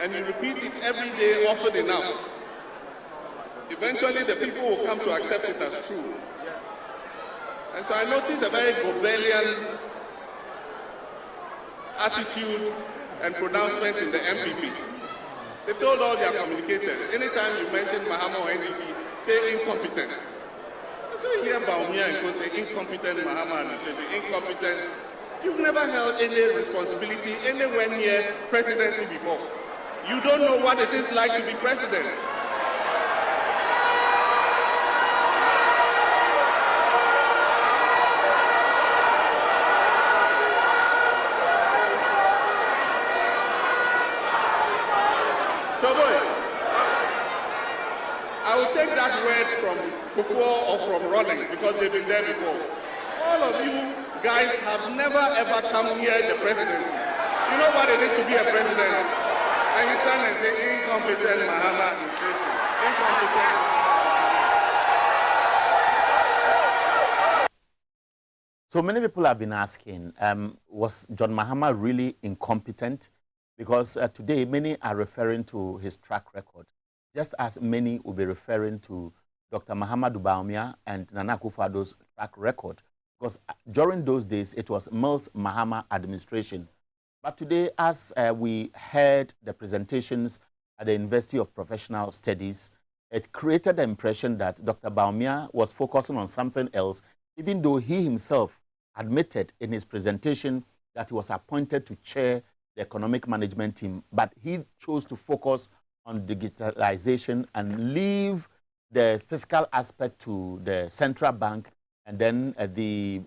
and you repeat it every day often enough, eventually the people will come to accept it as true. And so I noticed a very Gobelian attitude and pronouncement in the MPP. They told all their communicators, anytime you mention Mahama or NDC, say incompetent. So you hear Bawumia and say incompetent Mahama administration, incompetent. You've never held any responsibility anywhere near presidency before. You don't know what it is like to be president. So boy, I will take that word from Kufuor or from Rawlings because they've been there before. All of you guys have never ever come near the presidency. You know what it is to be a president? And you stand and say, incompetent Mahama administration. Incompetent. So many people have been asking, was John Mahama really incompetent? Because today many are referring to his track record, just as many will be referring to Dr. Mahamudu Bawumia and Nana Akufo-Addo's track record. Because during those days, it was Mills Mahama administration. But today, as we heard the presentations at the University of Professional Studies, it created the impression that Dr. Bawumia was focusing on something else, even though he himself admitted in his presentation that he was appointed to chair the economic management team, but he chose to focus on digitalization and leave the fiscal aspect to the central bank, and then the,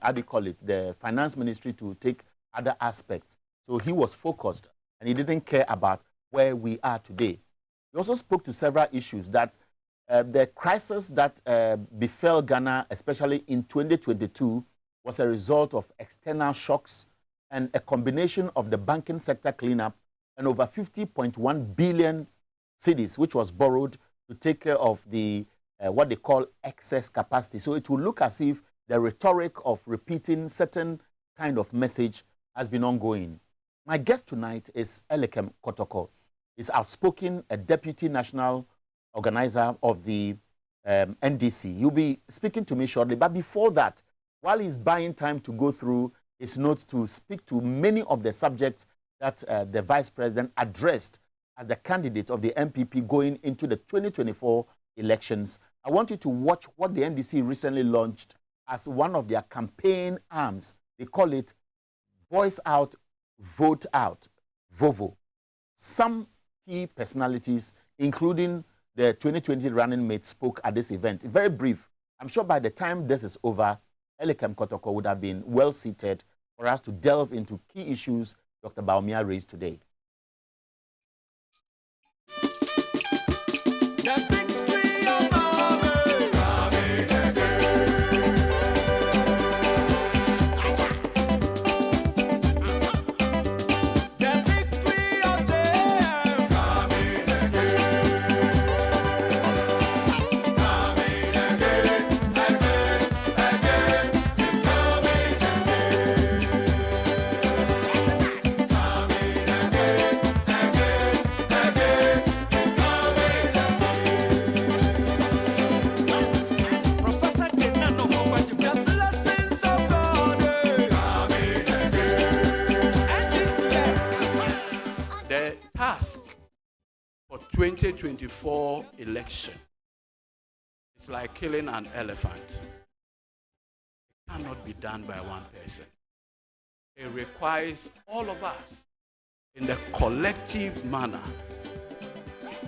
how do you call it, the finance ministry to take other aspects. So he was focused, and he didn't care about where we are today. He also spoke to several issues that the crisis that befell Ghana, especially in 2022, was a result of external shocks and a combination of the banking sector cleanup and over 50.1 billion cedis, which was borrowed to take care of the what they call excess capacity. So it will look as if the rhetoric of repeating certain kind of message has been ongoing. My guest tonight is Elikem Kotoko. He's outspoken, a deputy national organizer of the NDC. He'll be speaking to me shortly. But before that, while he's buying time to go through his notes to speak to many of the subjects that the vice president addressed as the candidate of the MPP going into the 2024 elections, I want you to watch what the NDC recently launched as one of their campaign arms. They call it Voice Out, Vote Out, VOVO. Some key personalities, including the 2020 running mate, spoke at this event. Very brief. I'm sure by the time this is over, Elikem Kotoko would have been well seated for us to delve into key issues Dr. Bawumia raised today. The task for 2024 election is like killing an elephant. It cannot be done by one person. It requires all of us in the collective manner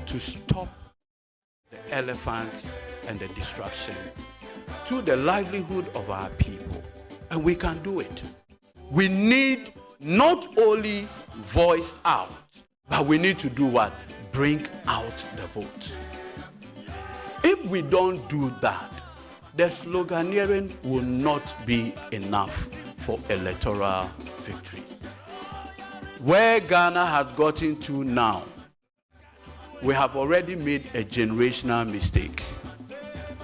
to stop the elephants and the destruction to the livelihood of our people. And we can do it. We need not only voice out, but we need to do what? Bring out the vote. If we don't do that, the sloganeering will not be enough for electoral victory. Where Ghana has gotten to now, we have already made a generational mistake.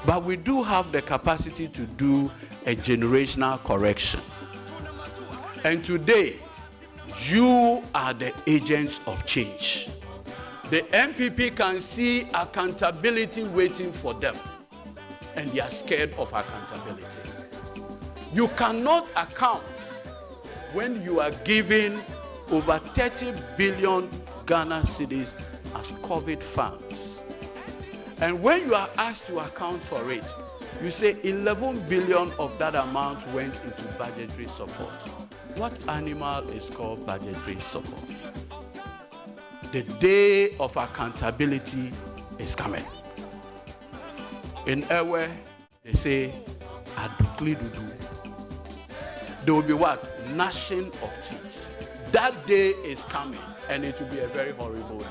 But we do have the capacity to do a generational correction. And today, You are the agents of change. The MPP can see accountability waiting for them, and they are scared of accountability. You cannot account when you are giving over 30 billion Ghana cedis as COVID funds. And when you are asked to account for it, you say 11 billion of that amount went into budgetary support. What animal is called budgetary support? The day of accountability is coming. In Ewe, they say, Adukli Dudu. There will be what? Gnashing of teeth. That day is coming, and it will be a very horrible day.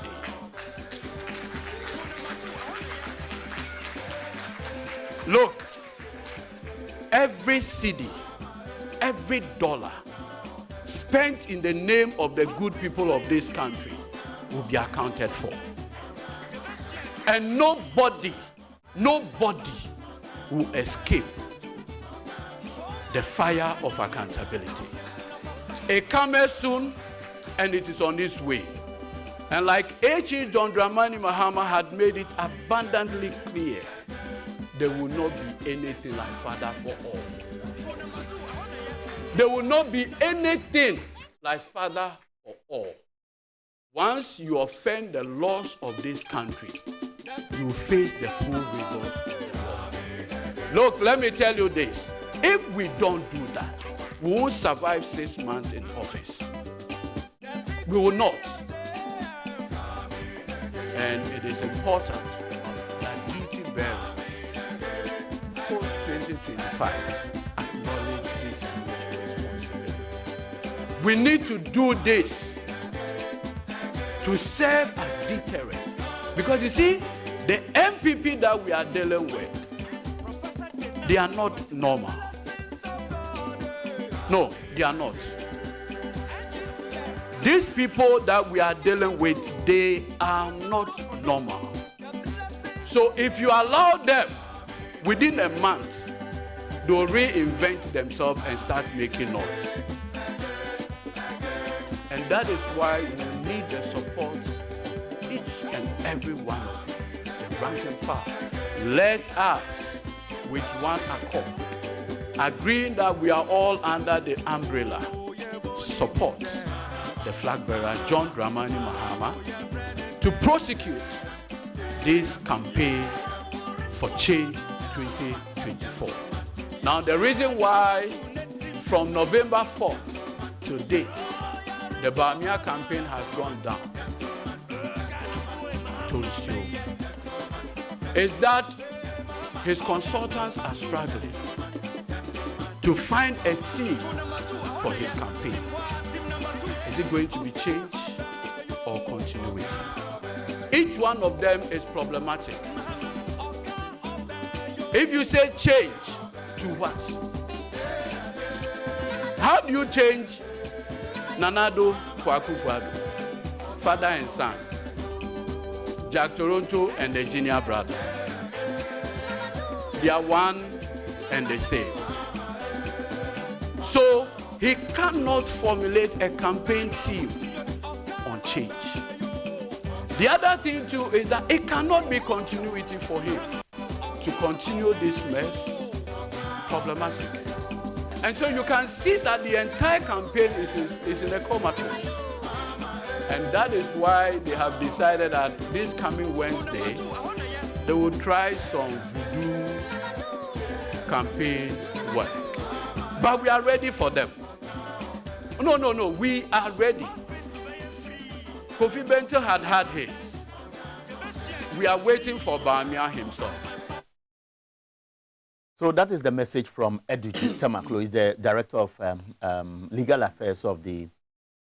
Look, every cedi, every dollar spent in the name of the good people of this country will be accounted for. And nobody will escape the fire of accountability. It comes soon, and it is on its way. And like H.E. John Dramani Mahama had made it abundantly clear, there will not be anything like Father for all. There will not be anything like Father for all. Once you offend the laws of this country, you face the full rigors of the law. Look, let me tell you this. If we don't do that, we won't survive 6 months in office. We will not. And it is important that duty bearers post-2025 acknowledge this responsibility. We need to do this to serve as deterrent. Because you see, the MPP that we are dealing with, they are not normal. No, they are not. These people that we are dealing with, they are not normal. So if you allow them, within a month, they'll reinvent themselves and start making noise. And that is why we need the support of each and every one of you, the rank and file. Let us, with one accord, agreeing that we are all under the umbrella, support the flag bearer John Dramani Mahama to prosecute this campaign for change 2024. Now, the reason why from November 4th to date, the Bawumia campaign has gone down to the show is that his consultants are struggling to find a theme for his campaign. Is it going to be change or continuity? Each one of them is problematic. If you say change, to what? How do you change Nanado for Akufo-Addo, father and son, Jack Toronto and the junior brother? They are one and the same. So he cannot formulate a campaign team on change. The other thing too is that it cannot be continuity for him to continue this mess. Problematic. And so you can see that the entire campaign is in a comatose. And that is why they have decided that this coming Wednesday, they will try some voodoo campaign work. But we are ready for them. No, we are ready. Kofi Bento had his. We are waiting for Bawumia himself. So that is the message from Eduji Tamaklo. He's the Director of Legal Affairs of the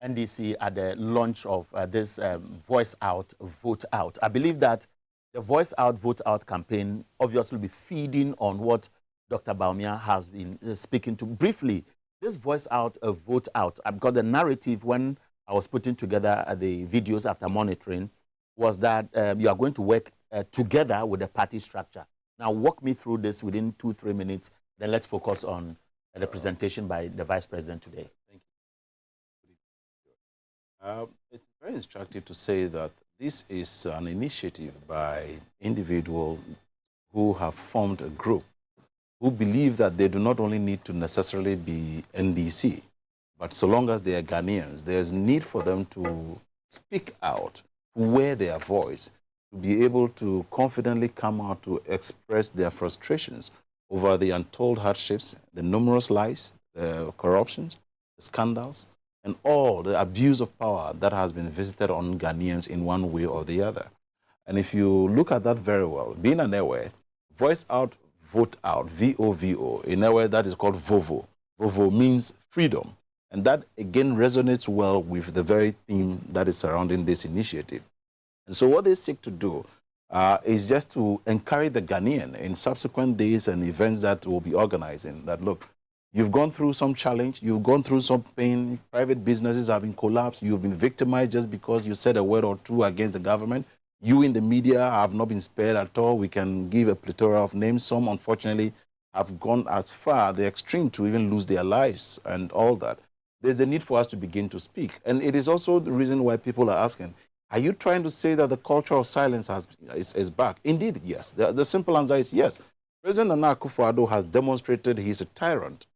NDC at the launch of this Voice Out, Vote Out. I believe that the Voice Out, Vote Out campaign obviously will be feeding on what Dr. Bawumia has been speaking to. Briefly, this Voice Out, Vote Out, because the narrative when I was putting together the videos after monitoring was that you are going to work together with the party structure. Now, walk me through this within 2-3 minutes. Then let's focus on the presentation by the Vice President today. It's very instructive to say that this is an initiative by individuals who have formed a group who believe that they do not only need to necessarily be NDC, but so long as they are Ghanaians, there's need for them to speak out, to wear their voice, to be able to confidently come out to express their frustrations over the untold hardships, the numerous lies, the corruptions, the scandals, and all the abuse of power that has been visited on Ghanaians in one way or the other. And if you look at that very well, being an Ewe, voice out, vote out, V-O-V-O, in Ewe that is called Vovo. Vovo means freedom. And that again resonates well with the very theme that is surrounding this initiative. And so what they seek to do is just to encourage the Ghanaian in subsequent days and events that will be organizing that, look, you've gone through some challenge, you've gone through some pain, private businesses have been collapsed, you've been victimized just because you said a word or two against the government. You in the media have not been spared at all. We can give a plethora of names. Some, unfortunately, have gone as far, the extreme, to even lose their lives and all that. There's a need for us to begin to speak. And it is also the reason why people are asking, are you trying to say that the culture of silence is back? Indeed, yes. The simple answer is yes. President Nana Akufo-Addo has demonstrated he's a tyrant.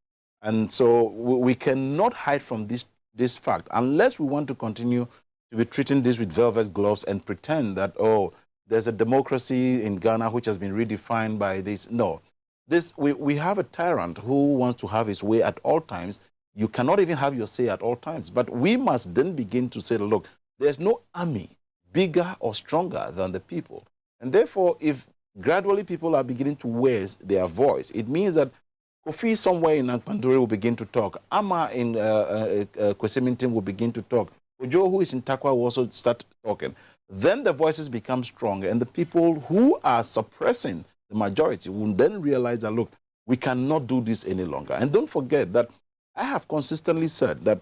And so we cannot hide from this fact unless we want to continue to be treating this with velvet gloves and pretend that, oh, there's a democracy in Ghana which has been redefined by this. No. We have a tyrant who wants to have his way at all times. You cannot even have your say at all times. But we must then begin to say, look, there's no army bigger or stronger than the people. And therefore, if gradually people are beginning to wear their voice, it means that Kofi somewhere in Akpandure will begin to talk. Ama in Kwesemintin will begin to talk. Ojo, who is in Takwa, will also start talking. Then the voices become stronger, and the people who are suppressing the majority will then realize that, look, we cannot do this any longer. And don't forget that I have consistently said that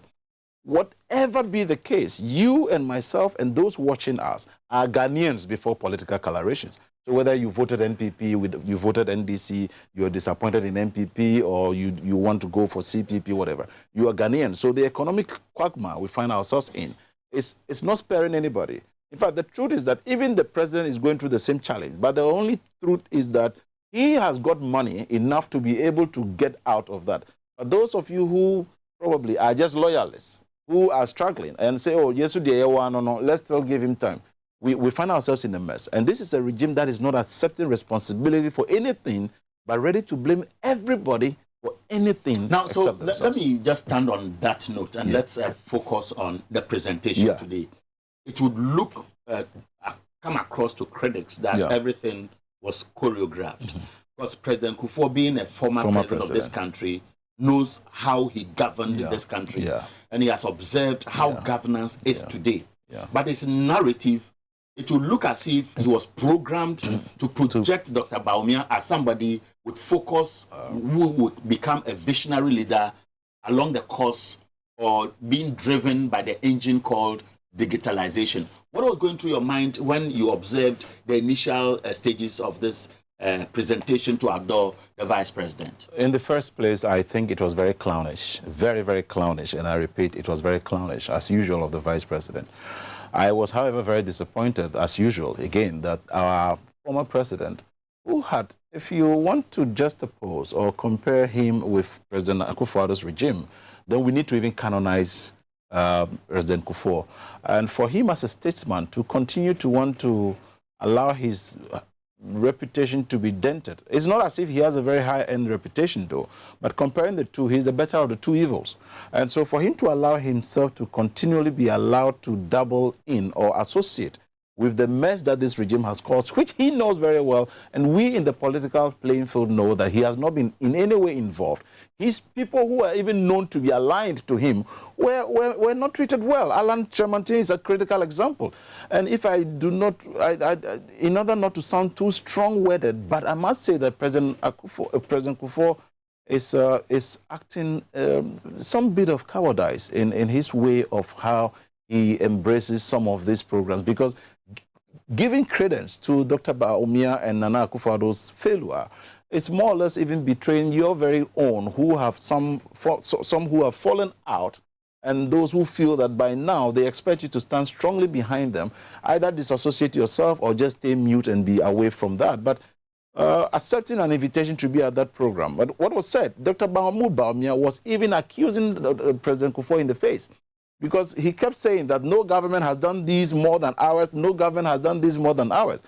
whatever be the case, you and myself and those watching us are Ghanaians before political colorations. So whether you voted NPP, you voted NDC, you're disappointed in NPP, or you want to go for CPP, whatever, you are Ghanaian. So the economic quagmire we find ourselves in is not sparing anybody. In fact, the truth is that even the president is going through the same challenge. But the only truth is that he has got money enough to be able to get out of that. But those of you who probably are just loyalists, who are struggling and say, oh, yes, no, let's still give him time. We find ourselves in a mess. And this is a regime that is not accepting responsibility for anything, but ready to blame everybody for anything. Now, so let me just stand on that note and let's focus on the presentation today. It would look, come across to critics that everything was choreographed. Because President Kufuor, being a former president of this country, knows how he governed this country. And he has observed how governance is today. But his narrative, it will look as if he was programmed to project Dr. Bawumia as somebody with focus who would become a visionary leader along the course or being driven by the engine called digitalization. What was going through your mind when you observed the initial stages of this presentation to Abdul, the vice president? In the first place, I think it was very clownish, very, very clownish. And I repeat, it was very clownish, as usual, of the vice president. I was, however, very disappointed, as usual, again, that our former president, who had, if you want to juxtapose or compare him with President Akufo-Addo's regime, then we need to even canonize President Kufuor. And for him as a statesman to continue to want to allow his reputation to be dented. It's not as if he has a very high-end reputation, though, but comparing the two, he's the better of the two evils. And so for him to allow himself to continually be allowed to double in or associate with the mess that this regime has caused, which he knows very well, and we in the political playing field know that he has not been in any way involved. His people who are even known to be aligned to him were not treated well. Alan Chemantin is a critical example. And if I do not, in order not to sound too strong-worded, but I must say that President Kufuor is acting some bit of cowardice in his way of how he embraces some of these programs, because giving credence to Dr. Bawumia and Nana Akufo-Addo's failure, it's more or less even betraying your very own who have some who have fallen out and those who feel that by now they expect you to stand strongly behind them, either disassociate yourself or just stay mute and be away from that. But accepting an invitation to be at that program. But what was said, Dr. Bawumia was even accusing President Kufuor in the face, because he kept saying that no government has done this more than ours, no government has done this more than ours.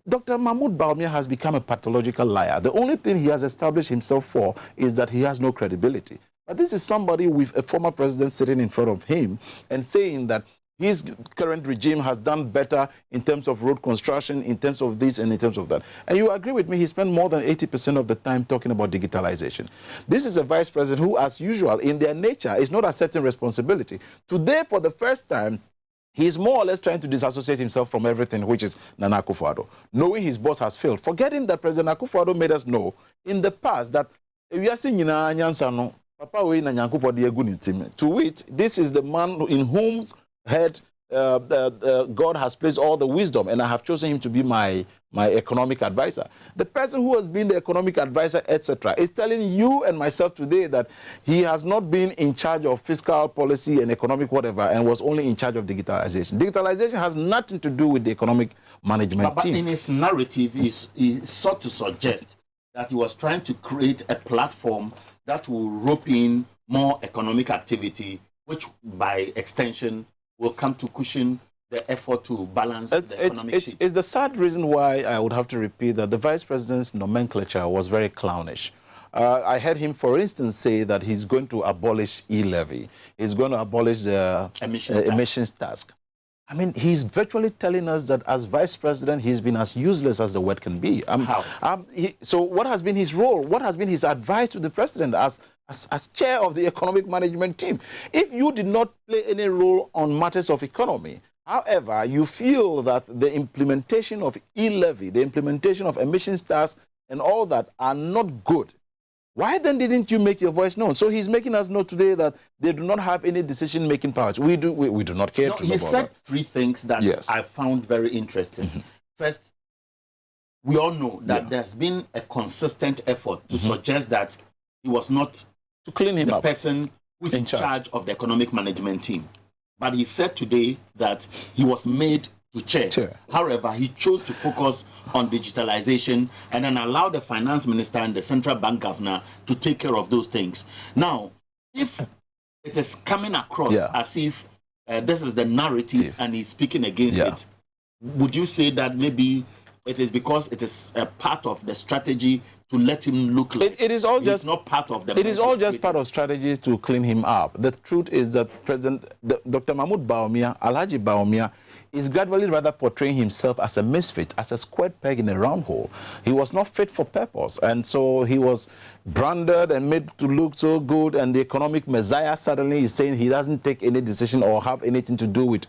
Dr. Mahmoud Bawumia has become a pathological liar. The only thing he has established himself for is that he has no credibility. But this is somebody with a former president sitting in front of him and saying that his current regime has done better in terms of road construction, in terms of this and in terms of that. And you agree with me, he spent more than 80% of the time talking about digitalization. This is a vice president who, as usual, in their nature, is not accepting responsibility. Today, for the first time, he's more or less trying to disassociate himself from everything, which is Nana Akufo-Addo, knowing his boss has failed, forgetting that President Akufo-Addo made us know in the past that to wit, this is the man in whose head God has placed all the wisdom, and I have chosen him to be my economic advisor. The person who has been the economic advisor, etc., is telling you and myself today that he has not been in charge of fiscal policy and economic whatever, and was only in charge of digitalization. Digitalization has nothing to do with the economic management team. But in his narrative, he sought to suggest that he was trying to create a platform that will rope in more economic activity, which by extension will come to cushion the effort to balance the economic sheet. It's the sad reason why I would have to repeat that the vice president's nomenclature was very clownish. I heard him, for instance, say that he's going to abolish e-levy. He's going to abolish the emissions tax. I mean, he's virtually telling us that as vice president, he's been as useless as the word can be. So what has been his role? What has been his advice to the president as chair of the economic management team? If you did not play any role on matters of economy, however, you feel that the implementation of e-levy, the implementation of emissions tax and all that are not good, why then didn't you make your voice known? So he's making us know today that they do not have any decision-making powers. We do not care to know. He said three things that I found very interesting. First, we all know that there's been a consistent effort to suggest that he was not to clean him up, person who's in charge of the economic management team. But he said today that he was made to chair. However, he chose to focus on digitalization and then allow the finance minister and the central bank governor to take care of those things. Now, if it is coming across as if this is the narrative and he's speaking against it, would you say that maybe it is because it is a part of the strategy to let him look like it is all just not part of the it is all just part of strategy to clean him up? The truth is that Dr. Mahmoud Bawumia, Alhaji Bawumia, is gradually rather portraying himself as a misfit, as a square peg in a round hole. He was not fit for purpose, and so he was branded and made to look so good, and the economic messiah suddenly is saying he doesn't take any decision or have anything to do with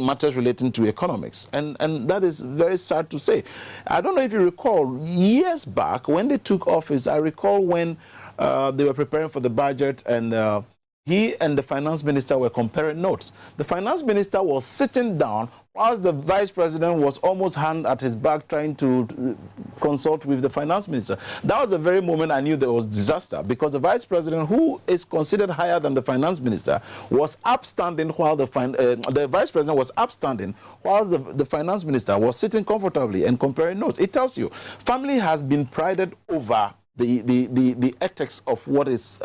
matters relating to economics. And that is very sad to say. I don't know if you recall, years back when they took office, I recall when they were preparing for the budget, and he and the finance minister were comparing notes. The finance minister was sitting down whilst the vice president was almost hand at his back trying to consult with the finance minister. That was the very moment I knew there was disaster, because the vice president, who is considered higher than the finance minister, was upstanding while the vice president was upstanding whilst the finance minister was sitting comfortably and comparing notes. It tells you, family has been prided over the ethics of what is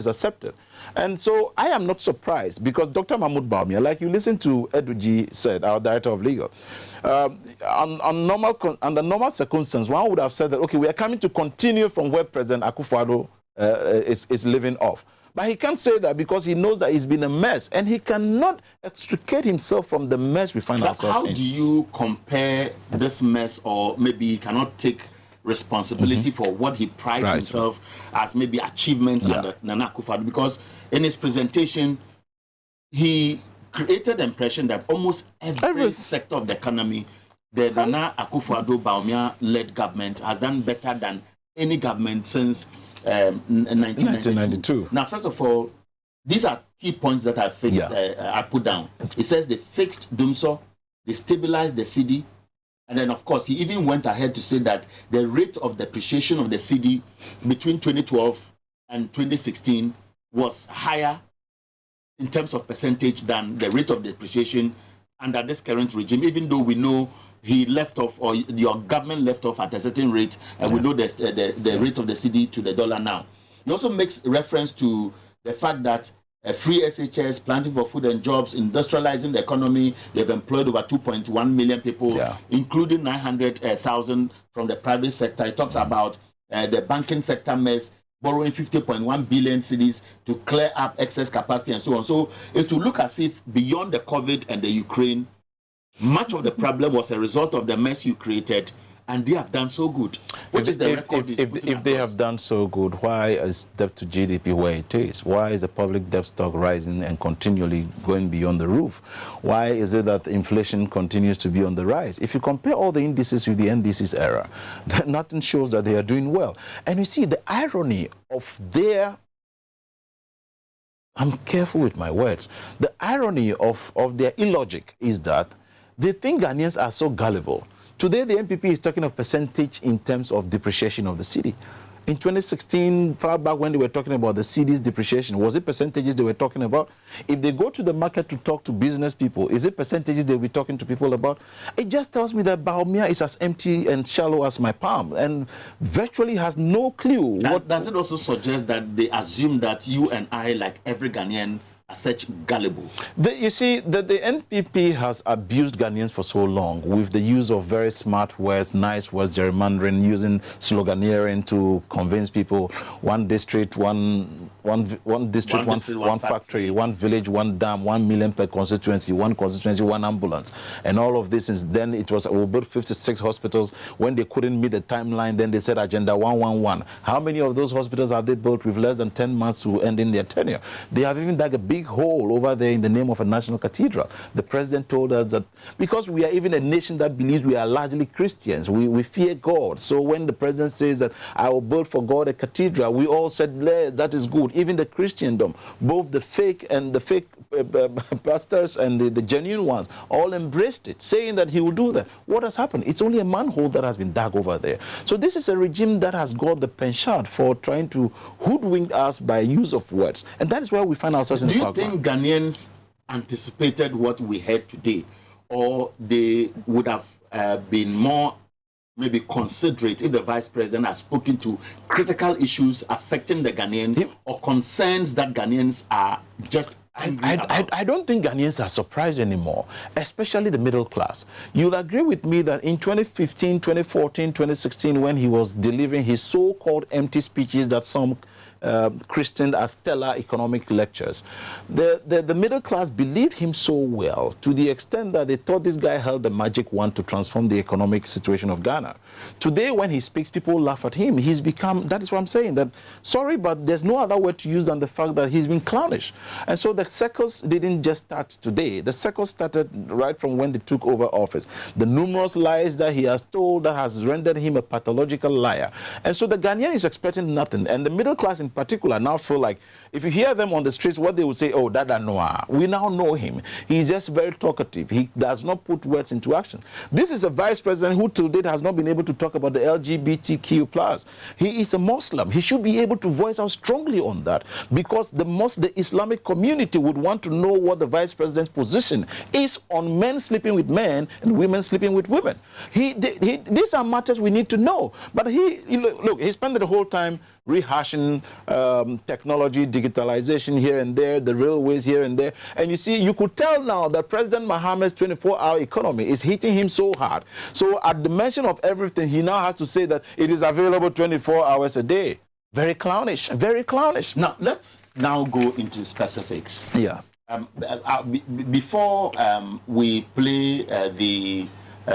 accepted. And so I am not surprised, because Dr. Mahmoud Bawumia, like you listened to Eduji said, our director of legal, under normal circumstances, one would have said that, okay, we are coming to continue from where President Akufo-Addo is living off. But he can't say that, because he knows that he's been a mess, and he cannot extricate himself from the mess we find ourselves in. How do you compare this mess, or maybe he cannot take responsibility for what he prides himself as maybe achievements under Nana Akufo-Addo? Because in his presentation, he created the impression that almost every sector of the economy, the Nana Akufo-Addo Bawumia-led government has done better than any government since 1992. Now, first of all, these are key points that I put down. It says they fixed Dumso, they stabilized the cedi. And then, of course, he even went ahead to say that the rate of depreciation of the cedi between 2012 and 2016 was higher in terms of percentage than the rate of depreciation under this current regime, even though we know he left off, or your government left off at a certain rate, and we know the rate of the cedi to the dollar now. He also makes reference to the fact that free SHS, planting for food and jobs, industrializing the economy. They've employed over 2.1 million people, including 900,000 from the private sector. He talks about the banking sector mess, borrowing 50.1 billion cedis to clear up excess capacity and so on. So it will look as if beyond the COVID and the Ukraine, much of the problem was a result of the mess you created, and they have done so good. Which is the record if they have done so good, why is debt to GDP where it is? Why is the public debt stock rising and continually going beyond the roof? Why is it that inflation continues to be on the rise? If you compare all the indices with the NDC's era, nothing shows that they are doing well. And you see the irony of their, I'm careful with my words, the irony of their illogic is that they think Ghanaians are so gullible. Today, the MPP is talking of percentage in terms of depreciation of the cedi. In 2016, far back when they were talking about the cedi's depreciation, was it percentages they were talking about? If they go to the market to talk to business people, is it percentages they'll be talking to people about? It just tells me that Bawumia is as empty and shallow as my palm and virtually has no clue. Does it also suggest that they assume that you and I, like every Ghanaian, are such gullible? You see, the NPP has abused Ghanaians for so long with the use of very smart words, nice words, gerrymandering, using sloganeering to convince people one district, one factory, one village, one dam, 1 million per constituency, one ambulance. And all of this is then it was, we built 56 hospitals. When they couldn't meet the timeline, then they said Agenda 111. How many of those hospitals have they built with less than 10 months to end in their tenure? They have even dug a big hole over there in the name of a national cathedral. The president told us that because we are even a nation that believes we are largely Christians, we fear God. So when the president says that I will build for God a cathedral, we all said that is good. Even the Christendom, both the fake pastors and the genuine ones, all embraced it, saying that he will do that. What has happened? It's only a manhole that has been dug over there. So this is a regime that has got the penchant for trying to hoodwink us by use of words. And that is where we find ourselves in the Do you think Ghanaians anticipated what we heard today, or they would have been more maybe considerate if the vice president has spoken to critical issues affecting the Ghanaian or concerns that Ghanaians are just angry about? I don't think Ghanaians are surprised anymore, especially the middle class. You'll agree with me that in 2015, 2014, 2016, when he was delivering his so-called empty speeches that some christened as stellar economic lectures, the middle class believed him so well to the extent that they thought this guy held the magic wand to transform the economic situation of Ghana. Today, when he speaks, people laugh at him. He's become, that is what I'm saying, that, sorry, but there's no other word to use than the fact that he's been clownish. And so the circles didn't just start today. The circles started right from when they took over office. The numerous lies that he has told that has rendered him a pathological liar. And so the Ghanaian is expecting nothing. And the middle class in particular now feel like, if you hear them on the streets, what they will say, oh, Dada Noah, we now know him. He's just very talkative. He does not put words into action. This is a vice president who till date has not been able to talk about the LGBTQ+. He is a Muslim. He should be able to voice out strongly on that, because the Islamic community would want to know what the vice president's position is on men sleeping with men and women sleeping with women. These are matters we need to know. But look, he spent the whole time rehashing technology, digitalization here and there, the railways here and there. And you see, you could tell now that President Mohammed's 24-hour economy is hitting him so hard. So at the mention of everything, he now has to say that it is available 24 hours a day. Very clownish, very clownish. Now, let's now go into specifics. Yeah. Before we play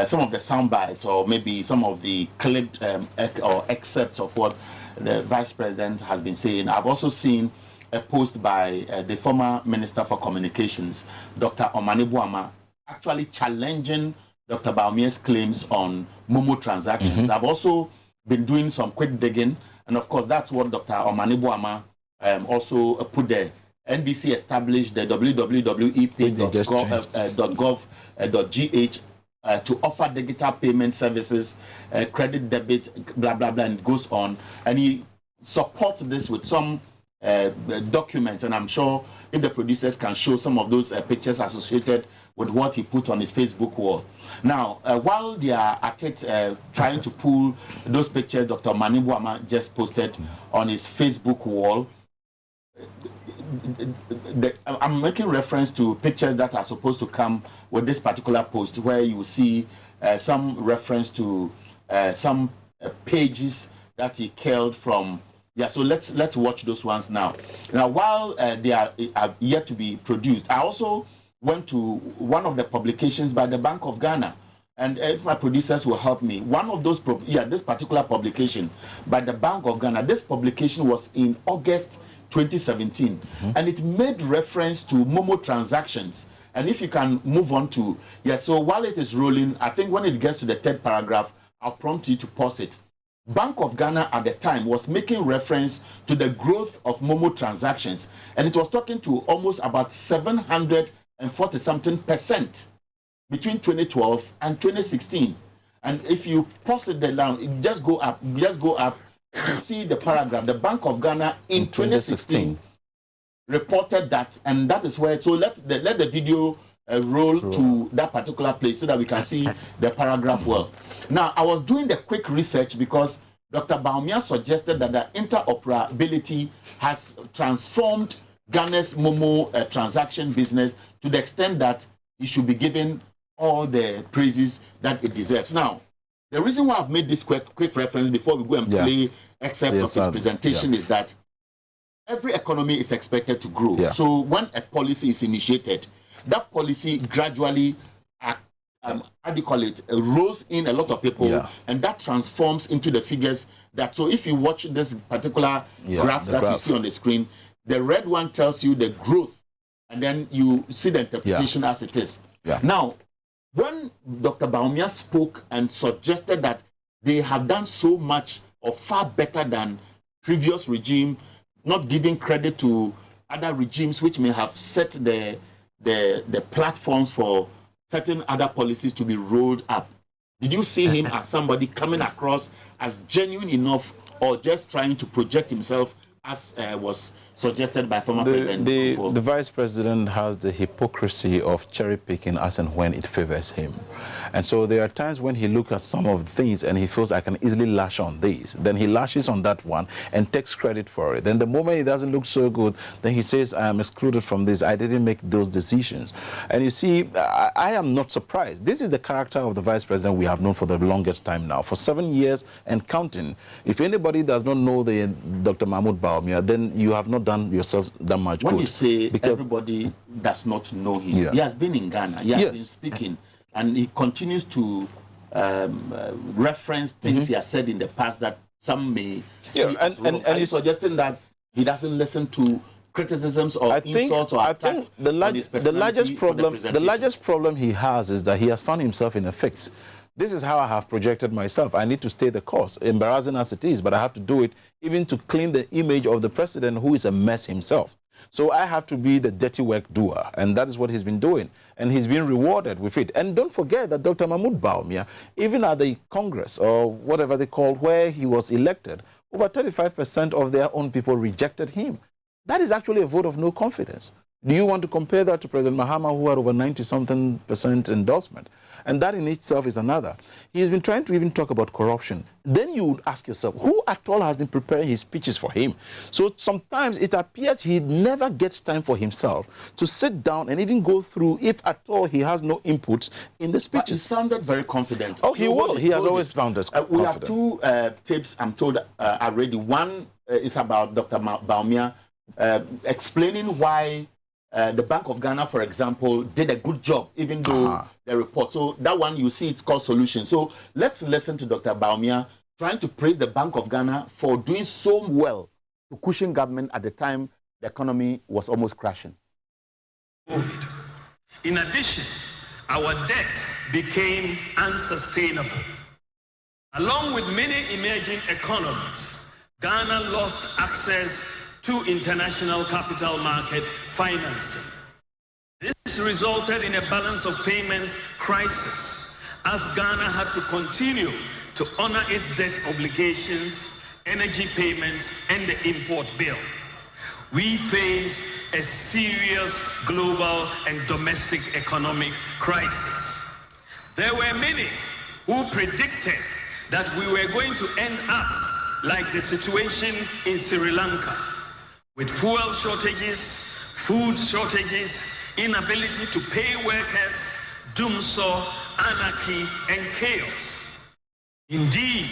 some of the sound bites, or maybe some of the clipped or excerpts of what the vice president has been saying, I've also seen a post by the former Minister for Communications, Dr. Omane Boamah, actually challenging Dr. Bawumia's claims on Momo transactions. I've also been doing some quick digging, and of course, that's what Dr. Omane Boamah also put there. NBC established the www.ep.gov.gh to offer digital payment services, credit, debit, blah, blah, blah, and it goes on. And he supports this with some documents, and I'm sure if the producers can show some of those pictures associated with what he put on his Facebook wall. Now, while they are at it trying to pull those pictures Dr. Mani Bawumia just posted on his Facebook wall, I'm making reference to pictures that are supposed to come with this particular post, where you see some reference to some pages that he killed from. Yeah, so let's watch those ones now. Now, while they are yet to be produced, I also went to one of the publications by the Bank of Ghana, and if my producers will help me, one of those this particular publication by the Bank of Ghana, this publication was in August 2017, and it made reference to Momo transactions. And if you can move on to, so while it is rolling, I think when it gets to the third paragraph, I'll prompt you to pause it. Bank of Ghana at the time was making reference to the growth of Momo transactions, and it was talking to almost about 740-something% between 2012 and 2016. And if you pause it down, just go up, you see the paragraph. The Bank of Ghana in 2016 reported that, and that is where, so let the video roll to that particular place so that we can see the paragraph well. Now, I was doing the quick research because Dr. Bawumia suggested that the interoperability has transformed Ghana's Momo transaction business to the extent that it should be given all the praises that it deserves. Now, the reason why I've made this quick reference before we go and play excerpts of his presentation is that every economy is expected to grow. So when a policy is initiated, that policy gradually, how do you call it, rolls in a lot of people, and that transforms into the figures that, so if you watch this particular graph that you see on the screen, the red one tells you the growth, and then you see the interpretation as it is. Now, when Dr. Bawumia spoke and suggested that they have done so much or far better than previous regime, not giving credit to other regimes which may have set the platforms for certain other policies to be rolled up, did you see him as somebody coming across as genuine enough, or just trying to project himself as was suggested by former President? The Vice President has the hypocrisy of cherry picking as and when it favors him. And so there are times when he looks at some of the things and he feels I can easily lash on these. Then he lashes on that one and takes credit for it. Then the moment it doesn't look so good, then he says, I am excluded from this. I didn't make those decisions. And you see, I am not surprised. This is the character of the Vice President we have known for the longest time now. For 7 years and counting. If anybody does not know the Dr. Mahmoud Bawumia, then you have not done yourself that much good. When you say everybody does not know him, he has been in Ghana, he has been speaking, and he continues to reference things he has said in the past that some may see as wrong. Are you suggesting that he doesn't listen to criticisms or insults or attacks? The largest problem he has is that he has found himself in a fix. This is how I have projected myself. I need to stay the course, embarrassing as it is, but I have to do it even to clean the image of the president, who is a mess himself. So I have to be the dirty work doer, and that is what he's been doing. And he's been rewarded with it. And don't forget that Dr. Mahmoud Bawumia, even at the Congress, or whatever they called, where he was elected, over 35% of their own people rejected him. That is actually a vote of no confidence. Do you want to compare that to President Mahama, who had over 90-something% endorsement? And that in itself is another. He's been trying to even talk about corruption. Then you would ask yourself, who at all has been preparing his speeches for him? So sometimes it appears he never gets time for himself to sit down and even go through, if at all he has no inputs in the speeches. But he sounded very confident. Oh, he will. He has always sounded confident. We have two tapes, I'm told, already. One is about Dr. Bawumia explaining why the Bank of Ghana, for example, did a good job, even though the report. So that one, you see, it's called Solution. So let's listen to Dr. Bawumia trying to praise the Bank of Ghana for doing so well to cushion government at the time the economy was almost crashing. COVID. In addition, our debt became unsustainable. Along with many emerging economies, Ghana lost access to international capital market financing. This resulted in a balance of payments crisis, as Ghana had to continue to honor its debt obligations, energy payments, and the import bill. We faced a serious global and domestic economic crisis. There were many who predicted that we were going to end up like the situation in Sri Lanka, with fuel shortages, food shortages, inability to pay workers, doomsday, anarchy, and chaos. Indeed,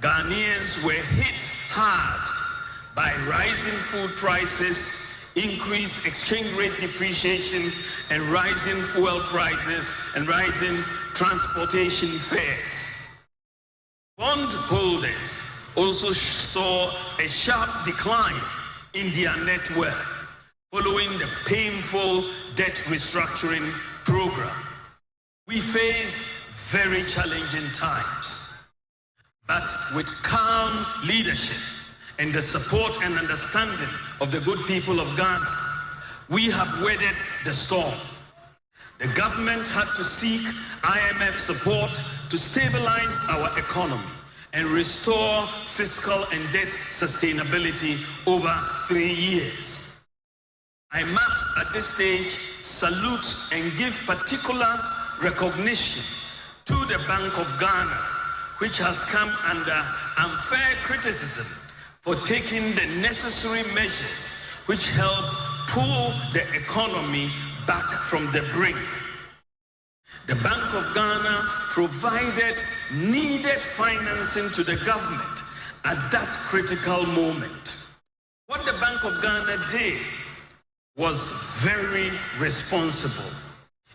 Ghanaians were hit hard by rising food prices, increased exchange rate depreciation, and rising fuel prices and rising transportation fares. Bondholders also saw a sharp decline in their net worth following the painful debt restructuring program. We faced very challenging times, but with calm leadership and the support and understanding of the good people of Ghana, we have weathered the storm. The government had to seek IMF support to stabilize our economy and restore fiscal and debt sustainability over 3 years. I must at this stage salute and give particular recognition to the Bank of Ghana, which has come under unfair criticism for taking the necessary measures which help pull the economy back from the brink. The Bank of Ghana provided needed financing to the government at that critical moment. What the Bank of Ghana did was very responsible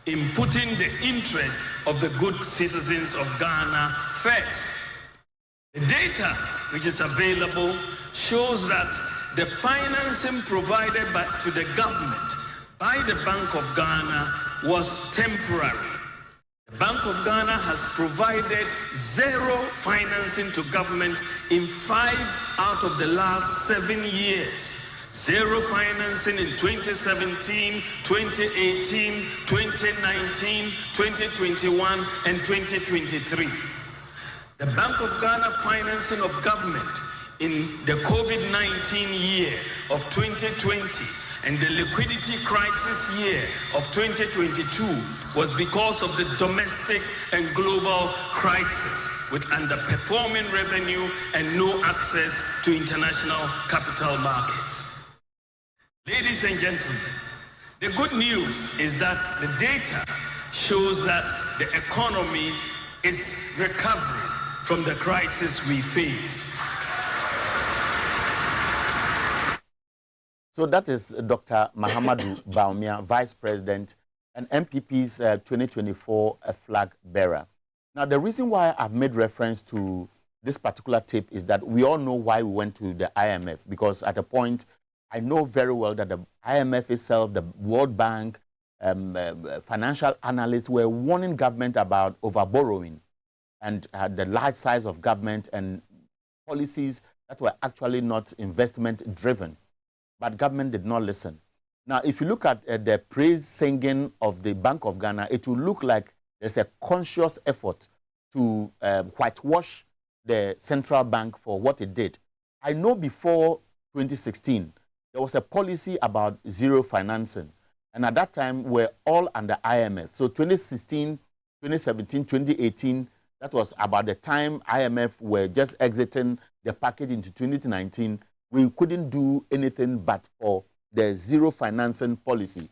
in putting the interest of the good citizens of Ghana first. The data which is available shows that the financing provided to the government by the Bank of Ghana was temporary. The Bank of Ghana has provided zero financing to government in 5 out of the last 7 years. Zero financing in 2017, 2018, 2019, 2021, and 2023. The Bank of Ghana financing of government in the COVID-19 year of 2020 and the liquidity crisis year of 2022 was because of the domestic and global crisis, with underperforming revenue and no access to international capital markets. Ladies and gentlemen, the good news is that the data shows that the economy is recovering from the crisis we faced. So that is Dr. Mahamudu Bawumia, Vice President and MPP's 2024 flag bearer. Now, the reason why I've made reference to this particular tape is that we all know why we went to the IMF, because at a point, I know very well that the IMF itself, the World Bank, financial analysts were warning government about overborrowing and the large size of government and policies that were actually not investment driven. But government did not listen. Now, if you look at the praise singing of the Bank of Ghana, it will look like there's a conscious effort to whitewash the central bank for what it did. I know before 2016, there was a policy about zero financing. And at that time, we're all under IMF. So 2016, 2017, 2018, that was about the time IMF were just exiting the package into 2019. We couldn't do anything but for the zero financing policy.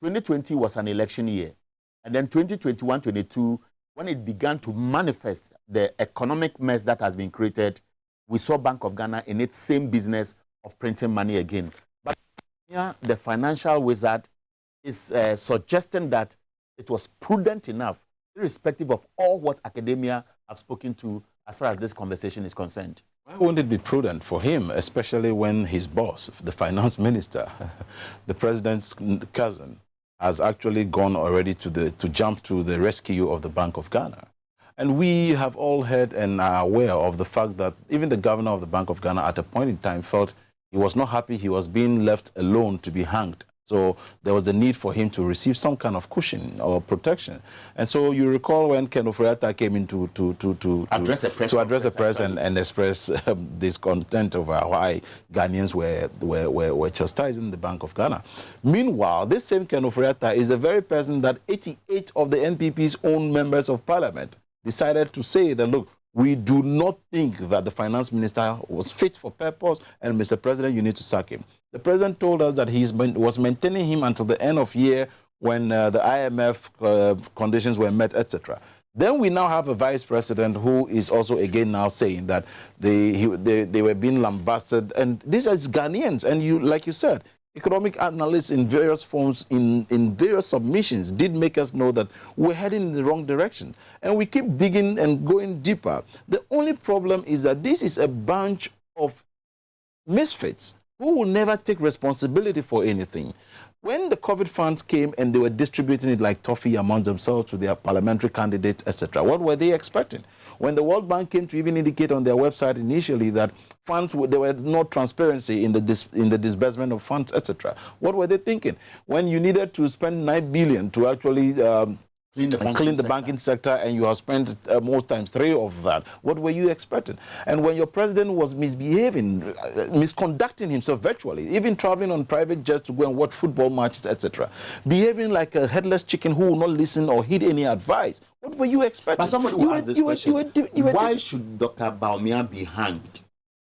2020 was an election year. And then 2021-22, when it began to manifest the economic mess that has been created, we saw Bank of Ghana in its same business of printing money again. But here, the financial wizard is suggesting that it was prudent enough, irrespective of all what academia have spoken to as far as this conversation is concerned. Why wouldn't it be prudent for him, especially when his boss, the finance minister, the president's cousin, has actually gone already to jump to the rescue of the Bank of Ghana? And we have all heard and are aware of the fact that even the governor of the Bank of Ghana at a point in time felt he was not happy he was being left alone to be hanged, So there was the need for him to receive some kind of cushion or protection. And so you recall when Ken Ofori-Atta came in to address the press and express discontent over why Ghanaians were chastising the Bank of Ghana. Meanwhile, this same Ken Ofori-Atta is the very person that 88 of the NPP's own members of parliament decided to say that, look, we do not think that the finance minister was fit for purpose, and Mr. President, you need to sack him. The president told us that he was maintaining him until the end of year when the IMF conditions were met, etc. Then we now have a vice president who is also again now saying that they were being lambasted, and these are Ghanaians, and you, like you said, economic analysts in various forms, in various submissions, did make us know that we're heading in the wrong direction. And we keep digging and going deeper. The only problem is that this is a bunch of misfits who will never take responsibility for anything. When the COVID funds came and they were distributing it like toffee among themselves to their parliamentary candidates, etc., what were they expecting? When the World Bank came to even indicate on their website initially that funds, there were no transparency in the disbursement of funds, etc., what were they thinking? When you needed to spend 9 billion to actually clean the banking sector, and you have spent most times 3 of that, what were you expecting? And when your president was misbehaving, misconducting himself virtually, even traveling on private jets to go and watch football matches, etc., behaving like a headless chicken who will not listen or heed any advice, what were you expecting? But somebody will ask this question, why should Dr. Bawumia be hanged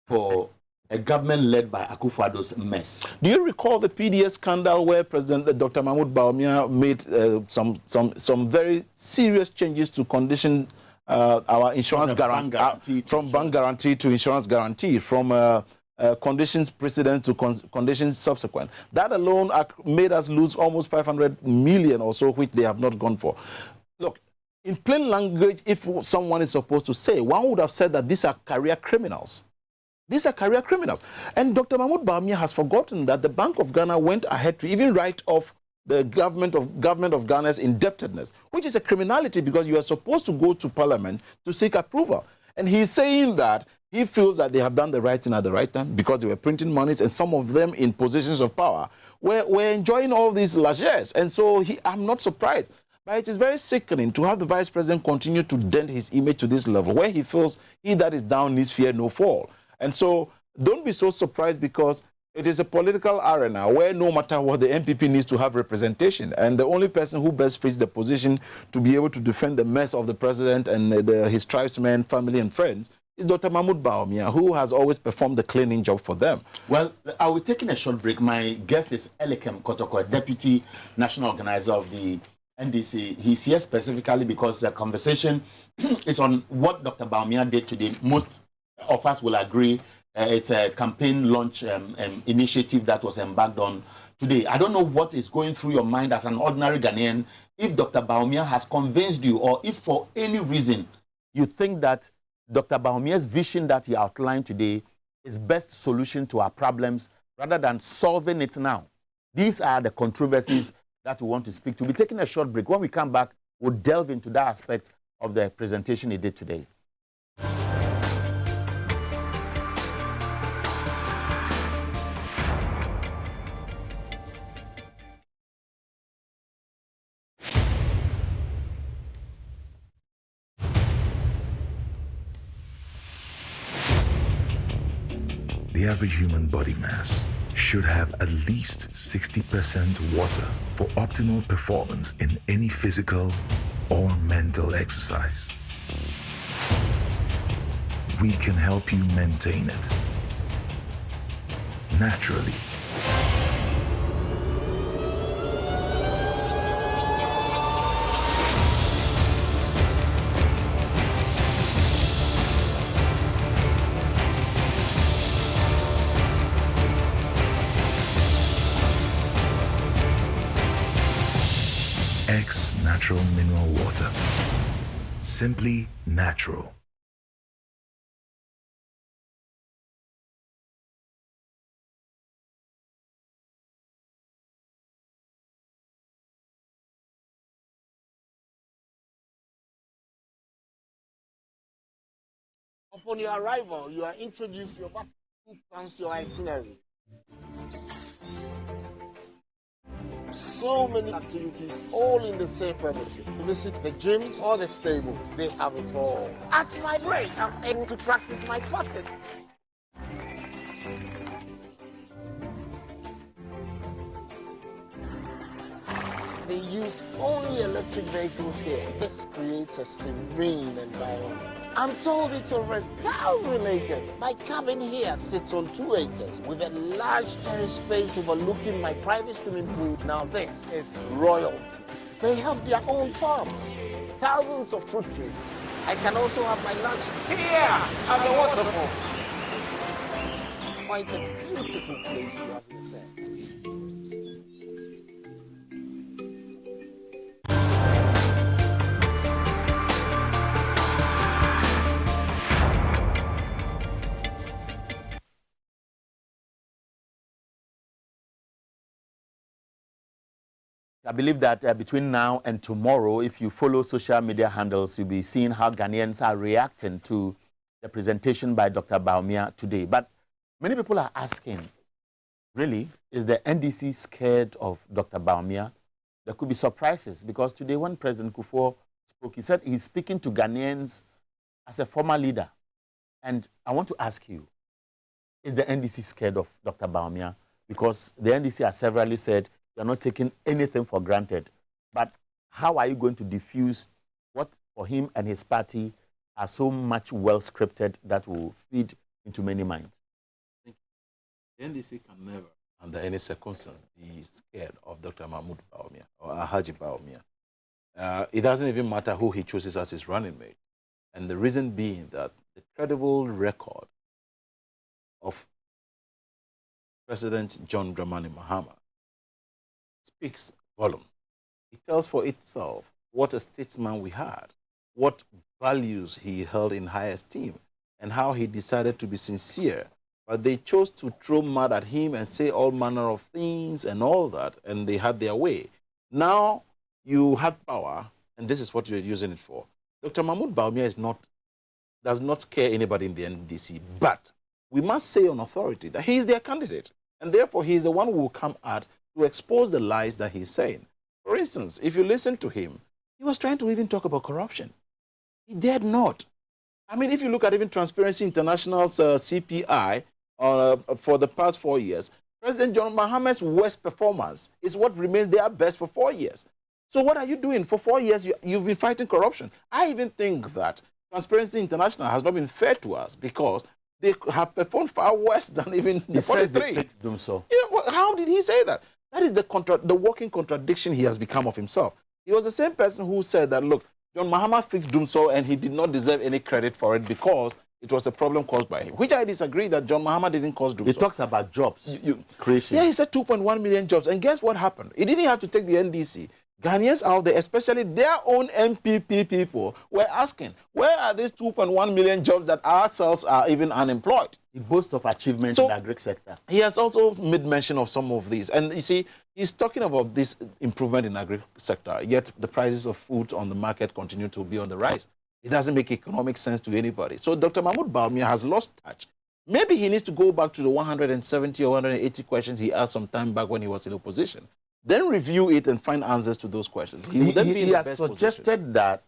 for a government led by Akufo-Addo's mess? Do you recall the PDS scandal where President Dr. Mahmoud Bawumia made some very serious changes to condition our insurance guarantee, from bank guarantee to insurance guarantee, from conditions precedent to conditions subsequent? That alone made us lose almost 500 million or so, which they have not gone for. Look, in plain language, if someone is supposed to say, one would have said that these are career criminals. These are career criminals. And Dr. Mahmoud Bawumia has forgotten that the Bank of Ghana went ahead to even write off the government of Ghana's indebtedness, which is a criminality because you are supposed to go to Parliament to seek approval. And he's saying that he feels that they have done the right thing at the right time because they were printing monies, and some of them in positions of power were enjoying all these largesse. And so I'm not surprised. But it is very sickening to have the vice president continue to dent his image to this level, where he feels he that is down needs fear no fall. And so don't be so surprised, because it is a political arena where no matter what, the NPP needs to have representation. And the only person who best fits the position to be able to defend the mess of the president and his tribesmen, family and friends is Dr. Mahmoud Bawumia, who has always performed the cleaning job for them. Well, I will take in a short break. My guest is Elikem Kotoko, Deputy National Organizer of the NDC. He's here specifically because the conversation is on what Dr. Bawumia did today. Most of us will agree it's a campaign launch initiative that was embarked on today. I don't know what is going through your mind as an ordinary Ghanaian, if Dr. Bawumia has convinced you, or if for any reason you think that Dr. Bawumia's vision that he outlined today is best solution to our problems rather than solving it now. These are the controversies that we want to speak to. We'll be taking a short break. When we come back, we'll delve into that aspect of the presentation he did today. The average human body mass should have at least 60% water for optimal performance in any physical or mental exercise. We can help you maintain it naturally. X Natural Mineral Water. Simply natural. Upon your arrival, you are introduced to your back, who plans your itinerary. so many activities all in the same premises. Visit the gym or the stables, they have it all. At my break, I'm able to practice my putting. They used only electric vehicles here. This creates a serene environment. I'm told it's over 1,000 acres. My cabin here sits on 2 acres with a large terrace space overlooking my private swimming pool. Now this is royalty. They have their own farms, thousands of fruit trees. I can also have my lunch here at the waterfall. Quite a beautiful place you have to say. I believe that between now and tomorrow, if you follow social media handles, you'll be seeing how Ghanaians are reacting to the presentation by Dr. Bawumia today. But many people are asking, really, is the NDC scared of Dr. Bawumia? There could be surprises, because today when President Kufuor spoke, he said he's speaking to Ghanaians as a former leader. And I want to ask you, is the NDC scared of Dr. Bawumia? Because the NDC has severally said, you're not taking anything for granted. But how are you going to diffuse what for him and his party are so much well scripted that will feed into many minds? The NDC can never, under any circumstance, be scared of Dr. Mahmoud Bawumia or Alhaji Bawumia. It doesn't even matter who he chooses as his running mate. And the reason being that the credible record of President John Dramani Mahama speaks volume. It tells for itself what a statesman we had, what values he held in high esteem, and how he decided to be sincere. But they chose to throw mud at him and say all manner of things and all that, and they had their way. Now you have power, and this is what you're using it for. Dr. Mahmoud Bawumia does not scare anybody in the NDC, but we must say on authority that he is their candidate, and therefore he is the one who will come out to expose the lies that he's saying. For instance, if you listen to him, he was trying to even talk about corruption. He dared not. I mean, if you look at even Transparency International's CPI for the past 4 years, President John Mahama's worst performance is what remains their best for 4 years. So what are you doing? For 4 years, you've been fighting corruption. I even think that Transparency International has not been fair to us, because they have performed far worse than even the 43. They do so. Yeah, well, how did he say that? That is the working contradiction he has become of himself. He was the same person who said that, look, John Mahama fixed Dumso and he did not deserve any credit for it because it was a problem caused by him, which I disagree that John Mahama didn't cause Dumso. He talks about jobs creation. Yeah, he said 2.1 million jobs. And guess what happened? He didn't have to take the NDC. Ghanaians out there, especially their own MPP people, were asking, where are these 2.1 million jobs that ourselves are even unemployed? He boasts of achievements in the agri sector. He has also made mention of some of these. And you see, he's talking about this improvement in the agri sector, yet the prices of food on the market continue to be on the rise. It doesn't make economic sense to anybody. So Dr. Mahmoud Bawumia has lost touch. Maybe he needs to go back to the 170 or 180 questions he asked some time back when he was in opposition. Then review it and find answers to those questions. He has suggested that,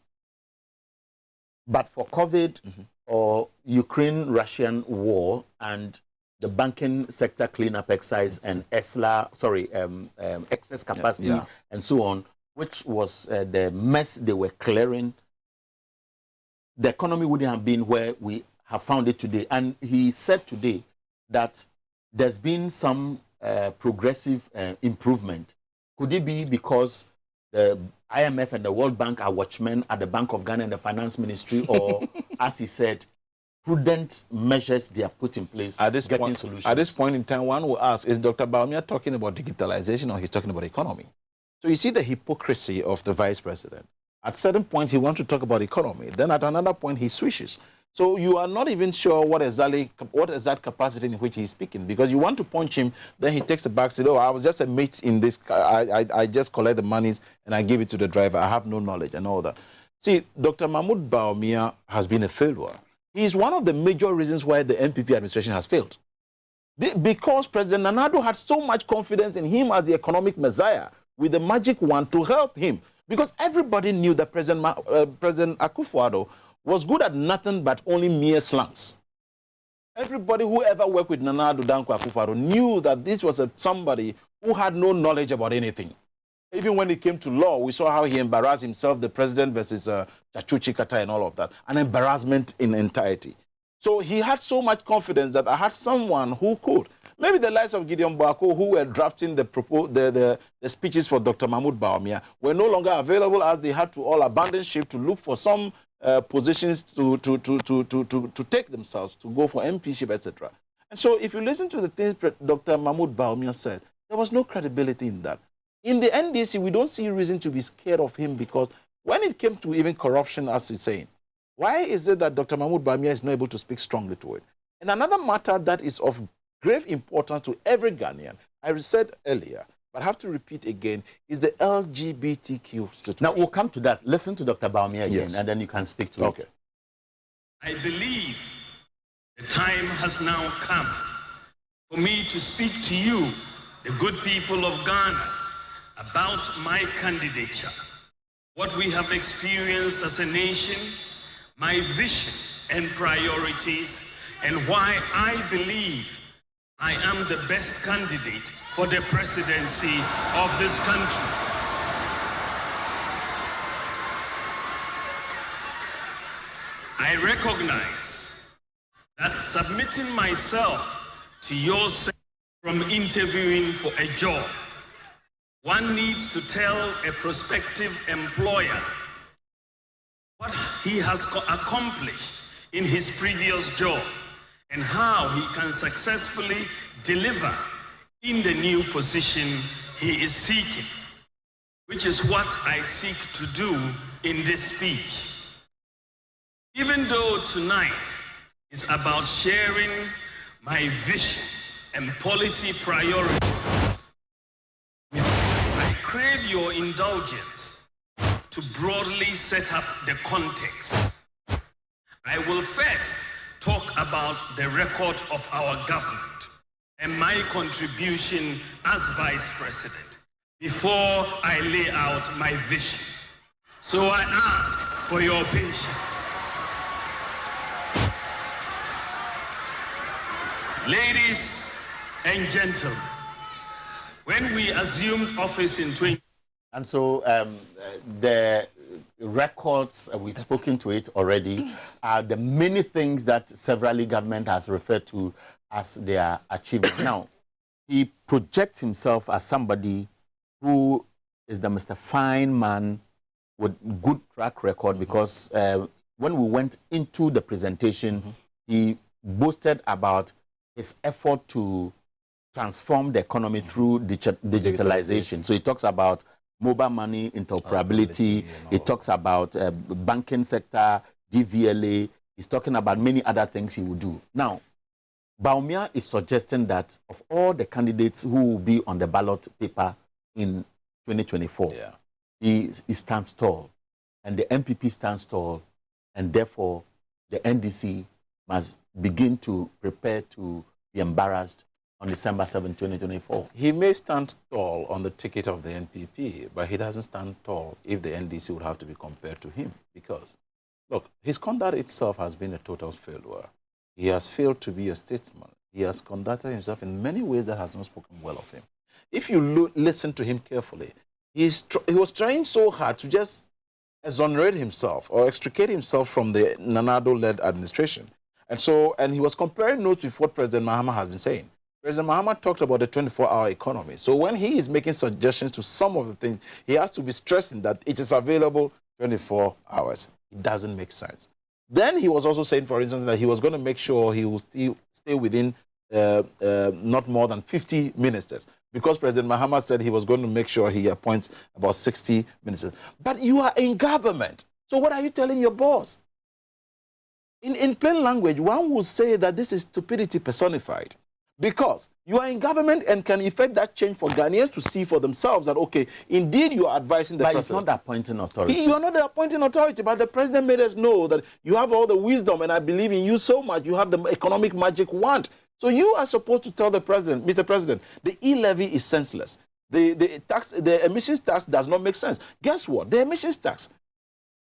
but for COVID or Ukraine-Russian war and the banking sector cleanup exercise and excess capacity and so on, which was the mess they were clearing, the economy wouldn't have been where we have found it today. And he said today that there's been some progressive improvement. Could it be because the IMF and the World Bank are watchmen at the Bank of Ghana and the Finance Ministry, or, as he said, prudent measures they have put in place getting solutions? At this point in time, one will ask, is Dr. Bawumia talking about digitalization or he's talking about economy? So you see the hypocrisy of the vice president. At a certain point, he wants to talk about economy. Then at another point, he switches. So you are not even sure what exact capacity in which he's speaking, because you want to punch him, then he takes a back seat. Oh, I was just a mate in this. I just collect the monies and I give it to the driver. I have no knowledge and all that. See, Dr. Mahmoud Bawumia has been a failure. He is one of the major reasons why the NPP administration has failed. Because President Nana Addo had so much confidence in him as the economic messiah. with the magic wand to help him. Because everybody knew that President Akufo-Addo was good at nothing but only mere slangs. Everybody who ever worked with Nana Addo Dankwa Akufo-Addo knew that this was somebody who had no knowledge about anything. Even when it came to law, we saw how he embarrassed himself, the president versus Chachuchi Kata and all of that, an embarrassment in entirety. So he had so much confidence that I had someone who could. Maybe the likes of Gideon Bako, who were drafting the speeches for Dr. Mahmoud Bawumia, were no longer available, as they had to all abandon ship to look for some positions to take themselves, to go for MPship, etc. And so if you listen to the things Dr. Mahmoud Bawumia said, there was no credibility in that. In the NDC, we don't see reason to be scared of him, because when it came to even corruption, as he's saying, why is it that Dr. Mahmoud Bawumia is not able to speak strongly to it? And another matter that is of grave importance to every Ghanaian, I said earlier, but I have to repeat again, is the LGBTQ situation. Now, we'll come to that. Listen to Dr. Bawumia again, Yes. and then you can speak to it. I believe the time has now come for me to speak to you, the good people of Ghana, about my candidature, what we have experienced as a nation, my vision and priorities, and why I believe I am the best candidate for the presidency of this country. I recognize that submitting myself to your from interviewing for a job, one needs to tell a prospective employer what he has accomplished in his previous job and how he can successfully deliver in the new position he is seeking, which is what I seek to do in this speech. Even though tonight is about sharing my vision and policy priorities, I crave your indulgence to broadly set up the context. I will first talk about the record of our government and my contribution as Vice President before I lay out my vision. So I ask for your patience. Ladies and gentlemen, when we assumed office in 20... And so the records, we've spoken to it already, are the many things that severally government has referred to as their achievement. Now, he projects himself as somebody who is the Mr. Fine man with good track record, because when we went into the presentation, he boasted about his effort to transform the economy through digitalization. So he talks about mobile money interoperability, he talks about banking sector, DVLA, he's talking about many other things he will do. Now, Bawumia is suggesting that of all the candidates who will be on the ballot paper in 2024, he stands tall, and the MPP stands tall, and therefore the NDC must begin to prepare to be embarrassed on December 7, 2024. He may stand tall on the ticket of the NPP, but he doesn't stand tall if the NDC would have to be compared to him. Because, look, his conduct itself has been a total failure. He has failed to be a statesman. He has conducted himself in many ways that has not spoken well of him. If you listen to him carefully, he was trying so hard to just exonerate himself or extricate himself from the Nana Addo-led administration. And he was comparing notes with what President Mahama has been saying. President Mahama talked about the 24-hour economy. So when he is making suggestions to some of the things, he has to be stressing that it is available 24 hours. It doesn't make sense. Then he was also saying, for instance, that he was going to make sure he will stay within not more than 50 ministers, because President Mahama said he was going to make sure he appoints about 60 ministers. But you are in government. So what are you telling your boss? In plain language, one would say that this is stupidity personified, because you are in government and can effect that change for Ghanaians to see for themselves that, okay, indeed you are advising the president. But it's not the appointing authority. You are not the appointing authority, but the president made us know that you have all the wisdom, and I believe in you so much. You have the economic magic wand. So you are supposed to tell the president, Mr. President, the e-levy is senseless. The emissions tax does not make sense. Guess what? The emissions tax,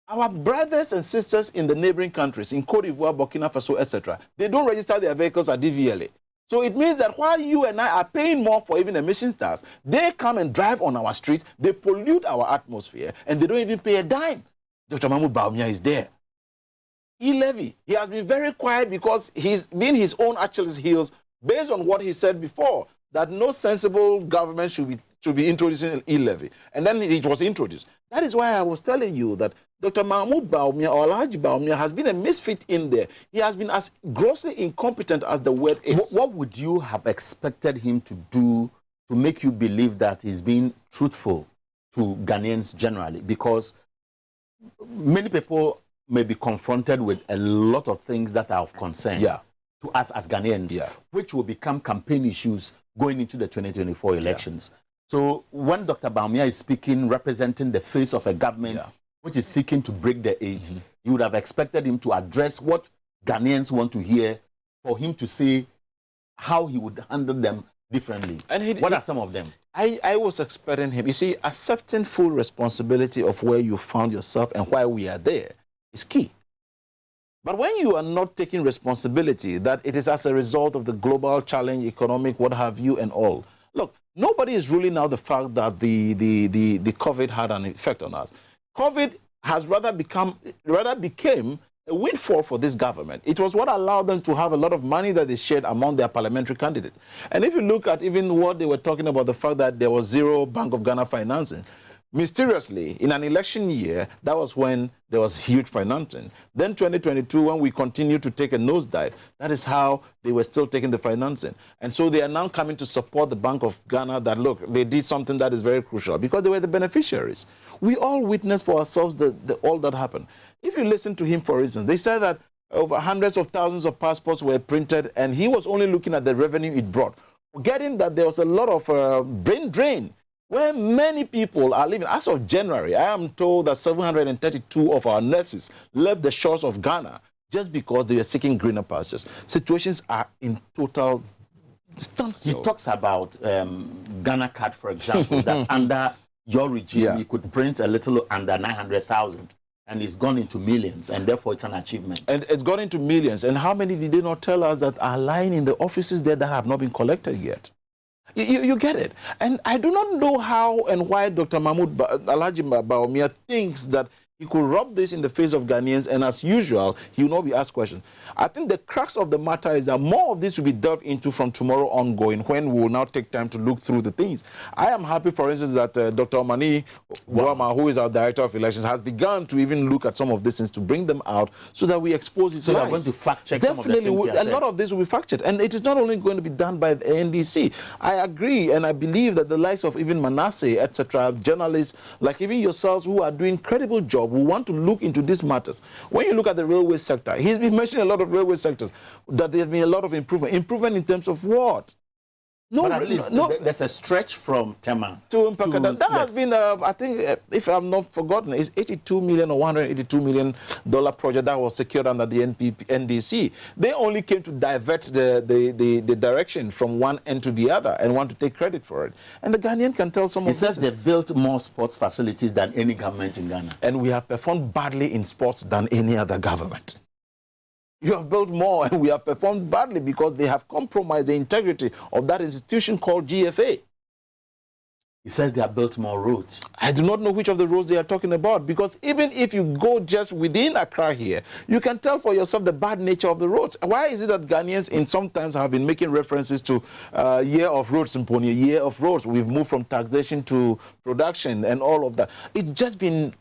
our brothers and sisters in the neighboring countries, in Cote d'Ivoire, Burkina Faso, etc., they don't register their vehicles at DVLA. So it means that while you and I are paying more for even emissions tax, they come and drive on our streets, they pollute our atmosphere, and they don't even pay a dime. Dr. Mahmoud Bawumia is there. E-levy, he has been very quiet because he's been his own Achilles' heels based on what he said before, that no sensible government should be introducing e-levy. And then it was introduced. That is why I was telling you that Dr. Mahmoud Bawumia or Alhaji Bawumia has been a misfit in there. He has been as grossly incompetent as the word is. What would you have expected him to do to make you believe that he's being truthful to Ghanaians generally? Because many people may be confronted with a lot of things that are of concern to us as Ghanaians, which will become campaign issues going into the 2024 elections. So when Dr. Bawumia is speaking, representing the face of a government which is seeking to break the eight, you would have expected him to address what Ghanaians want to hear, for him to say how he would handle them differently. And what are some of them? I was expecting him, you see, accepting full responsibility of where you found yourself and why we are there is key. But when you are not taking responsibility, that it is as a result of the global challenge, economic, what have you, and all. Look, nobody is ruling out the fact that the COVID had an effect on us. COVID has rather became a windfall for this government. It was what allowed them to have a lot of money that they shared among their parliamentary candidates. And if you look at even what they were talking about, the fact that there was zero Bank of Ghana financing, mysteriously, in an election year, that was when there was huge financing. Then 2022, when we continued to take a nosedive, that is how they were still taking the financing. And so they are now coming to support the Bank of Ghana that, look, they did something that is very crucial because they were the beneficiaries. We all witnessed for ourselves all that happened. If you listen to him, for instance, they said that over hundreds of thousands of passports were printed and he was only looking at the revenue it brought, forgetting that there was a lot of brain drain where many people are living. As of January, I am told that 732 of our nurses left the shores of Ghana just because they were seeking greener pastures. Situations are in total standstill. He talks about Ghana card, for example, that under your regime, you could print a little under 900,000. And it's gone into millions, and therefore it's an achievement. And it's gone into millions. And how many did they not tell us that are lying in the offices there that have not been collected yet? You get it. And I do not know how and why Dr. Alhaji Bawumia thinks that he could rub this in the face of Ghanaians, and as usual, he will not be asked questions. I think the crux of the matter is that more of this will be delved into from tomorrow ongoing, when we will now take time to look through the things. I am happy, for instance, that Dr. Omani Bawumia, who is our Director of Elections, has begun to even look at some of these things to bring them out so that we expose it. So you're going to fact-check some of the things a lot of this will be fact-checked. And it is not only going to be done by the NDC. I agree, and I believe that the likes of even Manasseh, etc., journalists, like even yourselves who are doing credible job, who want to look into these matters. When you look at the railway sector, he's been mentioning a lot of railway sectors, that there has been a lot of improvement. Improvement in terms of what? No, at least there's a stretch from Tema to Mpaka. That has been, I think, if I'm not forgotten, it's $82 million or $182 million project that was secured under the NDC. They only came to divert the direction from one end to the other and want to take credit for it. And the Ghanaian can tell some of this. He says they built more sports facilities than any government in Ghana. And we have performed badly in sports than any other government. You have built more, and we have performed badly because they have compromised the integrity of that institution called GFA. He says they have built more roads. I do not know which of the roads they are talking about, because even if you go just within Accra here, you can tell for yourself the bad nature of the roads. Why is it that Ghanaians in sometimes have been making references to year of roads, Simponia, year of roads? We've moved from taxation to production and all of that. It's just been...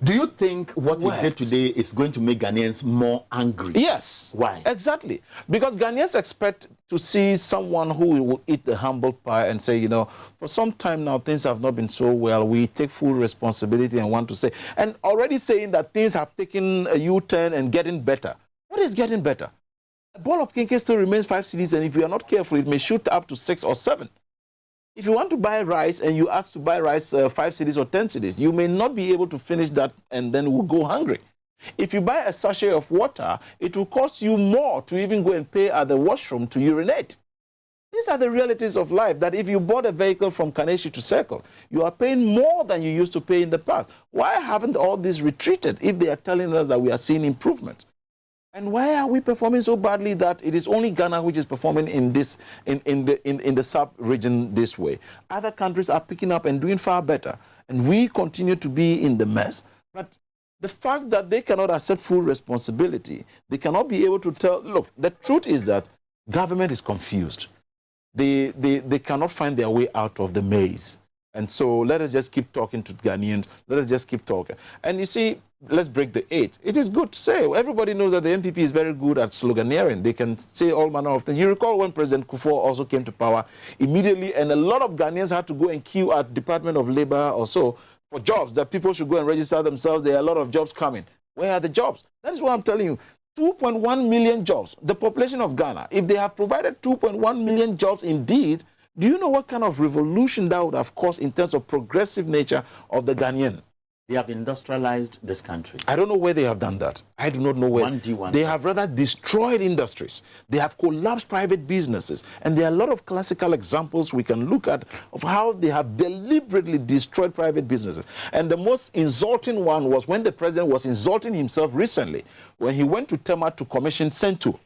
Do you think what he did today is going to make Ghanaians more angry? Yes. Why? Exactly. Because Ghanaians expect to see someone who will eat the humble pie and say, you know, for some time now, things have not been so well. We take full responsibility and want to say, and already saying that things have taken a U-turn and getting better. What is getting better? A ball of kinky still remains 5 cedis, and if you are not careful, it may shoot up to 6 or 7. If you want to buy rice and you ask to buy rice 5 cedis or 10 cedis, you may not be able to finish that and then will go hungry. If you buy a sachet of water, it will cost you more to even go and pay at the washroom to urinate. These are the realities of life, that if you bought a vehicle from Kaneshi to Circle, you are paying more than you used to pay in the past. Why haven't all this retreated if they are telling us that we are seeing improvement? And why are we performing so badly that it is only Ghana which is performing in this in the sub-region this way? Other countries are picking up and doing far better, and we continue to be in the mess. But the fact that they cannot accept full responsibility, they cannot be able to tell, look, the truth is that government is confused. They cannot find their way out of the maze. And so let us just keep talking to Ghanaians. Let us just keep talking. And you see, let's break the eight. It is good to say. Everybody knows that the NPP is very good at sloganeering. They can say all manner of things. You recall when President Kufuor also came to power immediately, and a lot of Ghanaians had to go and queue at Department of Labor or so for jobs, that people should go and register themselves. There are a lot of jobs coming. Where are the jobs? That is what I'm telling you. 2.1 million jobs, the population of Ghana. If they have provided 2.1 million jobs indeed, do you know what kind of revolution that would have caused in terms of progressive nature of the Ghanaian? They have industrialized this country. I don't know where they have done that. I do not know where. They have rather destroyed industries. They have collapsed private businesses. And there are a lot of classical examples we can look at of how they have deliberately destroyed private businesses. And the most insulting one was when the president was insulting himself recently, when he went to Tema to commission Central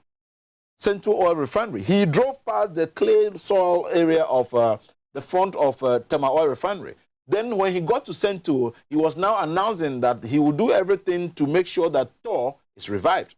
Oil Refinery. He drove past the clay soil area of the front of Tema Oil Refinery. Then when he got to Central, he was now announcing that he would do everything to make sure that Tor is revived.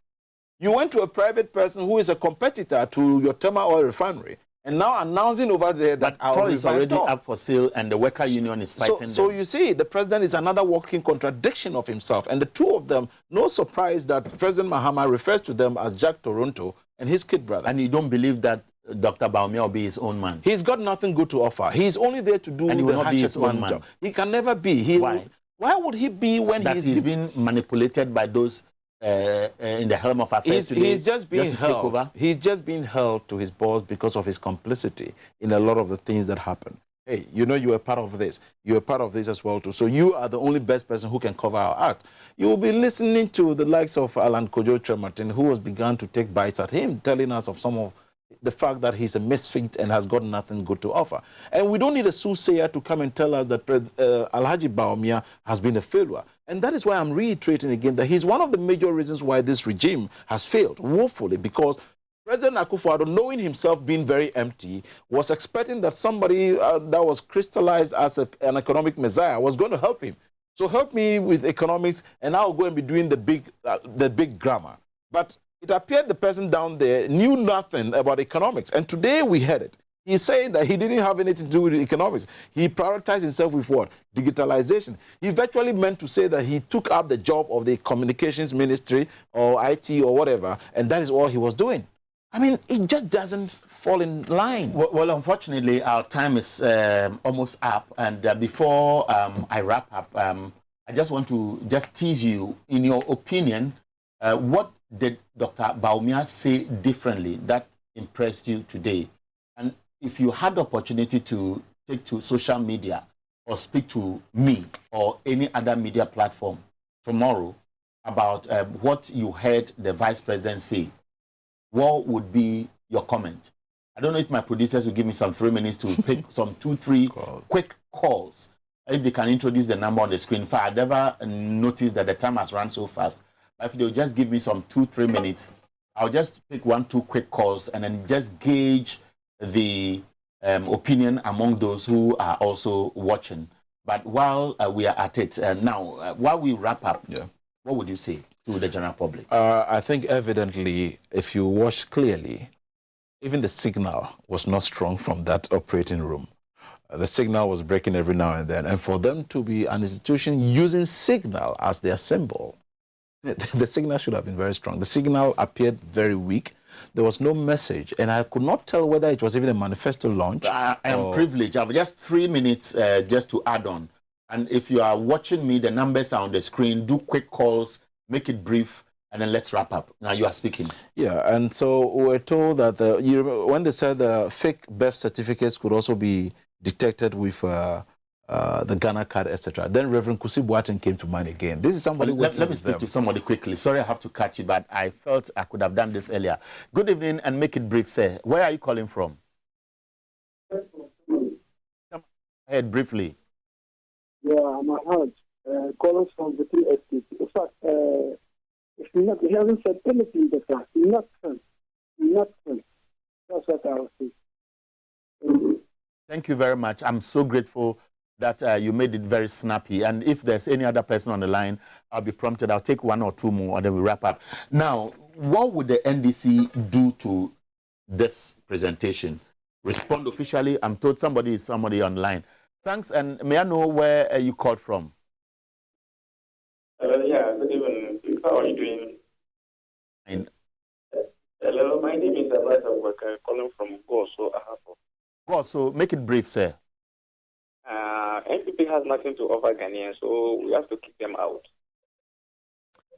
You went to a private person who is a competitor to your Tema Oil Refinery, and now announcing over there that Tor is already up for sale and the worker union is fighting So you see, the president is another walking contradiction of himself. And the two of them, no surprise that President Mahama refers to them as Jack Toronto and his kid brother. And you don't believe that Dr. Bawumia will be his own man? He's got nothing good to offer. He's only there to do the hatchet man job. He can never be. Why would he be when he's been manipulated by those in the helm of affairs today? He's just being held. He's just being held to his boss because of his complicity in a lot of the things that happen. Hey, you know, you were part of this. You were part of this as well too. So you are the only best person who can cover our act. You will be listening to the likes of Alan Kojo Tremartin, who has begun to take bites at him, telling us of some of the fact that he's a misfit and has got nothing good to offer. And we don't need a soothsayer to come and tell us that Alhaji Bawumia has been a failure. And that is why I'm reiterating again that he's one of the major reasons why this regime has failed woefully, because President Akufo-Addo, knowing himself being very empty, was expecting that somebody that was crystallized as an economic messiah was going to help him. So help me with economics, and I'll go and be doing the big grammar. But it appeared the person down there knew nothing about economics. And today we heard it. He's saying that he didn't have anything to do with economics. He prioritized himself with what? Digitalization. He virtually meant to say that he took up the job of the communications ministry or IT or whatever, and that is all he was doing. I mean, it just doesn't fall in line. Well, unfortunately, our time is almost up. And before I wrap up, I just want to just tease you, in your opinion, what did Dr. Bawumia say differently that impressed you today? And if you had the opportunity to take to social media or speak to me or any other media platform tomorrow about what you heard the Vice President say, what would be your comment? I don't know if my producers will give me some 3 minutes to pick some 2-3 quick calls. If they can introduce the number on the screen. I never noticed that the time has run so fast. But if they'll just give me some 2-3 minutes, I'll just pick 1-2 quick calls and then just gauge the opinion among those who are also watching. But while we are at it, now, while we wrap up, what would you say to the general public? I think evidently, if you watch clearly, even the signal was not strong from that operating room. The signal was breaking every now and then. And for them to be an institution using signal as their symbol, the signal should have been very strong. The signal appeared very weak. There was no message. And I could not tell whether it was even a manifesto launch. I am privileged. I have just 3 minutes just to add on. And if you are watching me, the numbers are on the screen. Do quick calls, make it brief, and then let's wrap up. Now you are speaking. Yeah, and so we're told that when they said fake birth certificates could also be detected with the Ghana card, etc. Then Reverend Kusi Boateng came to mind again. This is somebody. Let me speak to somebody quickly. Sorry, I have to catch you, but I felt I could have done this earlier. Good evening, and make it brief, sir. Where are you calling from? ahead briefly. Yeah, I'm a heart. Calling from the three estates. In fact, he hasn't said anything better. Nothing. Nothing. That's what I was saying. Thank you very much. I'm so grateful that you made it very snappy. And if there's any other person on the line, I'll be prompted. I'll take one or two more and then we wrap up. Now, what would the NDC do to this presentation? Respond officially? I'm told somebody is online. Thanks. And may I know where you called from? Yeah, good evening. How are you doing? Fine. Hello, my name is Abraham Worker, calling from Goso, Ahafo. Goso, make it brief, sir. NPP has nothing to offer Ghanaians, so we have to kick them out.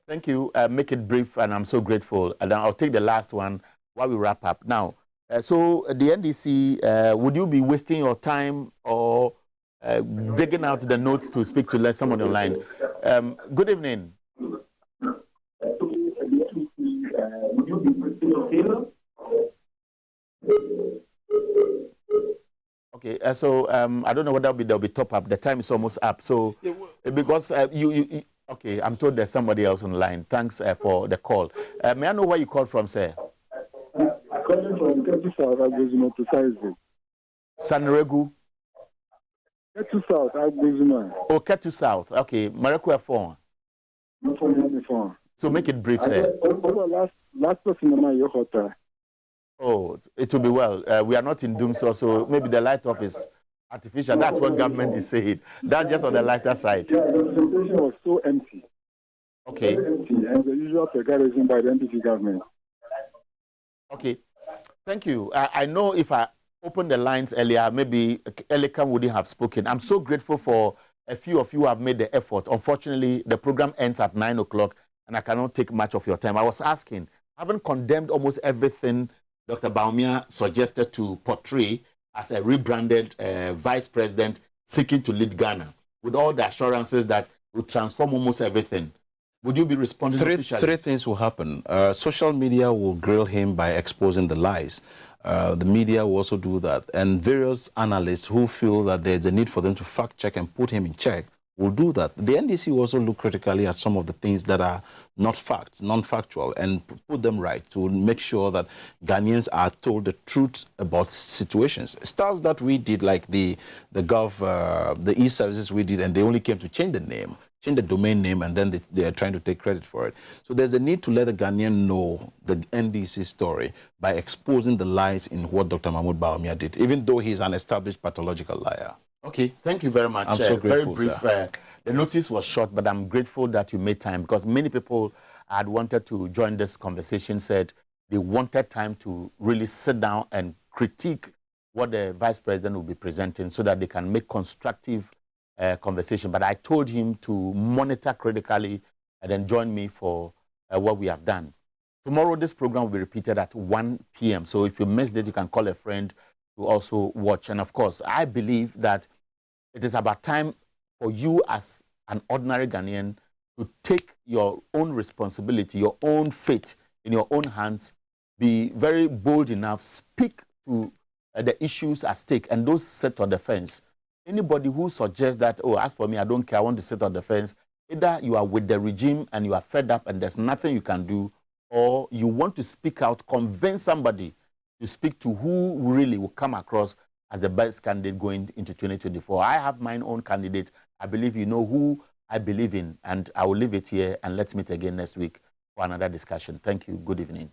Thank you. Make it brief, and I'm so grateful. And I'll take the last one while we wrap up. Now, so the NDC, would you be wasting your time or digging out the notes to speak to someone online? Good evening. Okay, so I don't know whether there'll be top up. The time is almost up. So because okay, I'm told there's somebody else online. Thanks for the call. May I know where you called from, sir? I'm calling from Ketu South, Agbezuma, precisely. Sanregu? Ketu South, Agbezuma. Oh, Ketu South. Okay, Marekua phone. So make it brief, sir. Last person in my hotel. Oh, it will be well. We are not in doom, so maybe the light off is artificial. That's what government is saying. That's just on the lighter side. Yeah, the presentation was so empty. Okay. So empty, and the usual preparation by the NPP government. Okay. Thank you. I know if I opened the lines earlier, maybe Elikan wouldn't have spoken. I'm so grateful for a few of you who have made the effort. Unfortunately, the program ends at 9 o'clock, and I cannot take much of your time. I was asking, I haven't condemned almost everything Dr. Bawumia suggested to portray as a rebranded vice president seeking to lead Ghana, with all the assurances that would transform almost everything. Would you be responding officially? Three things will happen. Social media will grill him by exposing the lies. The media will also do that. And various analysts who feel that there's a need for them to fact check and put him in check will do that. The NDC will also look critically at some of the things that are not facts, non-factual, and put them right to make sure that Ghanaians are told the truth about situations. Stuff that we did, like the e-services we did, and they only came to change the name, change the domain name, and then they are trying to take credit for it. So there's a need to let the Ghanaian know the NDC story by exposing the lies in what Dr. Mahmoud Bawumia did, even though he's an established pathological liar. Okay, thank you very much. I'm so grateful, very brief. The notice was short, but I'm grateful that you made time, because many people had wanted to join this conversation, said they wanted time to really sit down and critique what the vice president will be presenting so that they can make constructive conversation. But I told him to monitor critically and then join me for what we have done. Tomorrow, this program will be repeated at 1 p.m. So if you missed it, you can call a friend to also watch. And of course, I believe that it is about time for you as an ordinary Ghanaian to take your own responsibility, your own fate in your own hands, be very bold enough, speak to the issues at stake and those set on the fence. Anybody who suggests that, oh, as for me, I don't care, I want to sit on the fence, either you are with the regime and you are fed up and there's nothing you can do, or you want to speak out, convince somebody to speak to who really will come across as the best candidate going into 2024. I have my own candidate. I believe you know who I believe in, and I will leave it here, and let's meet again next week for another discussion. Thank you. Good evening.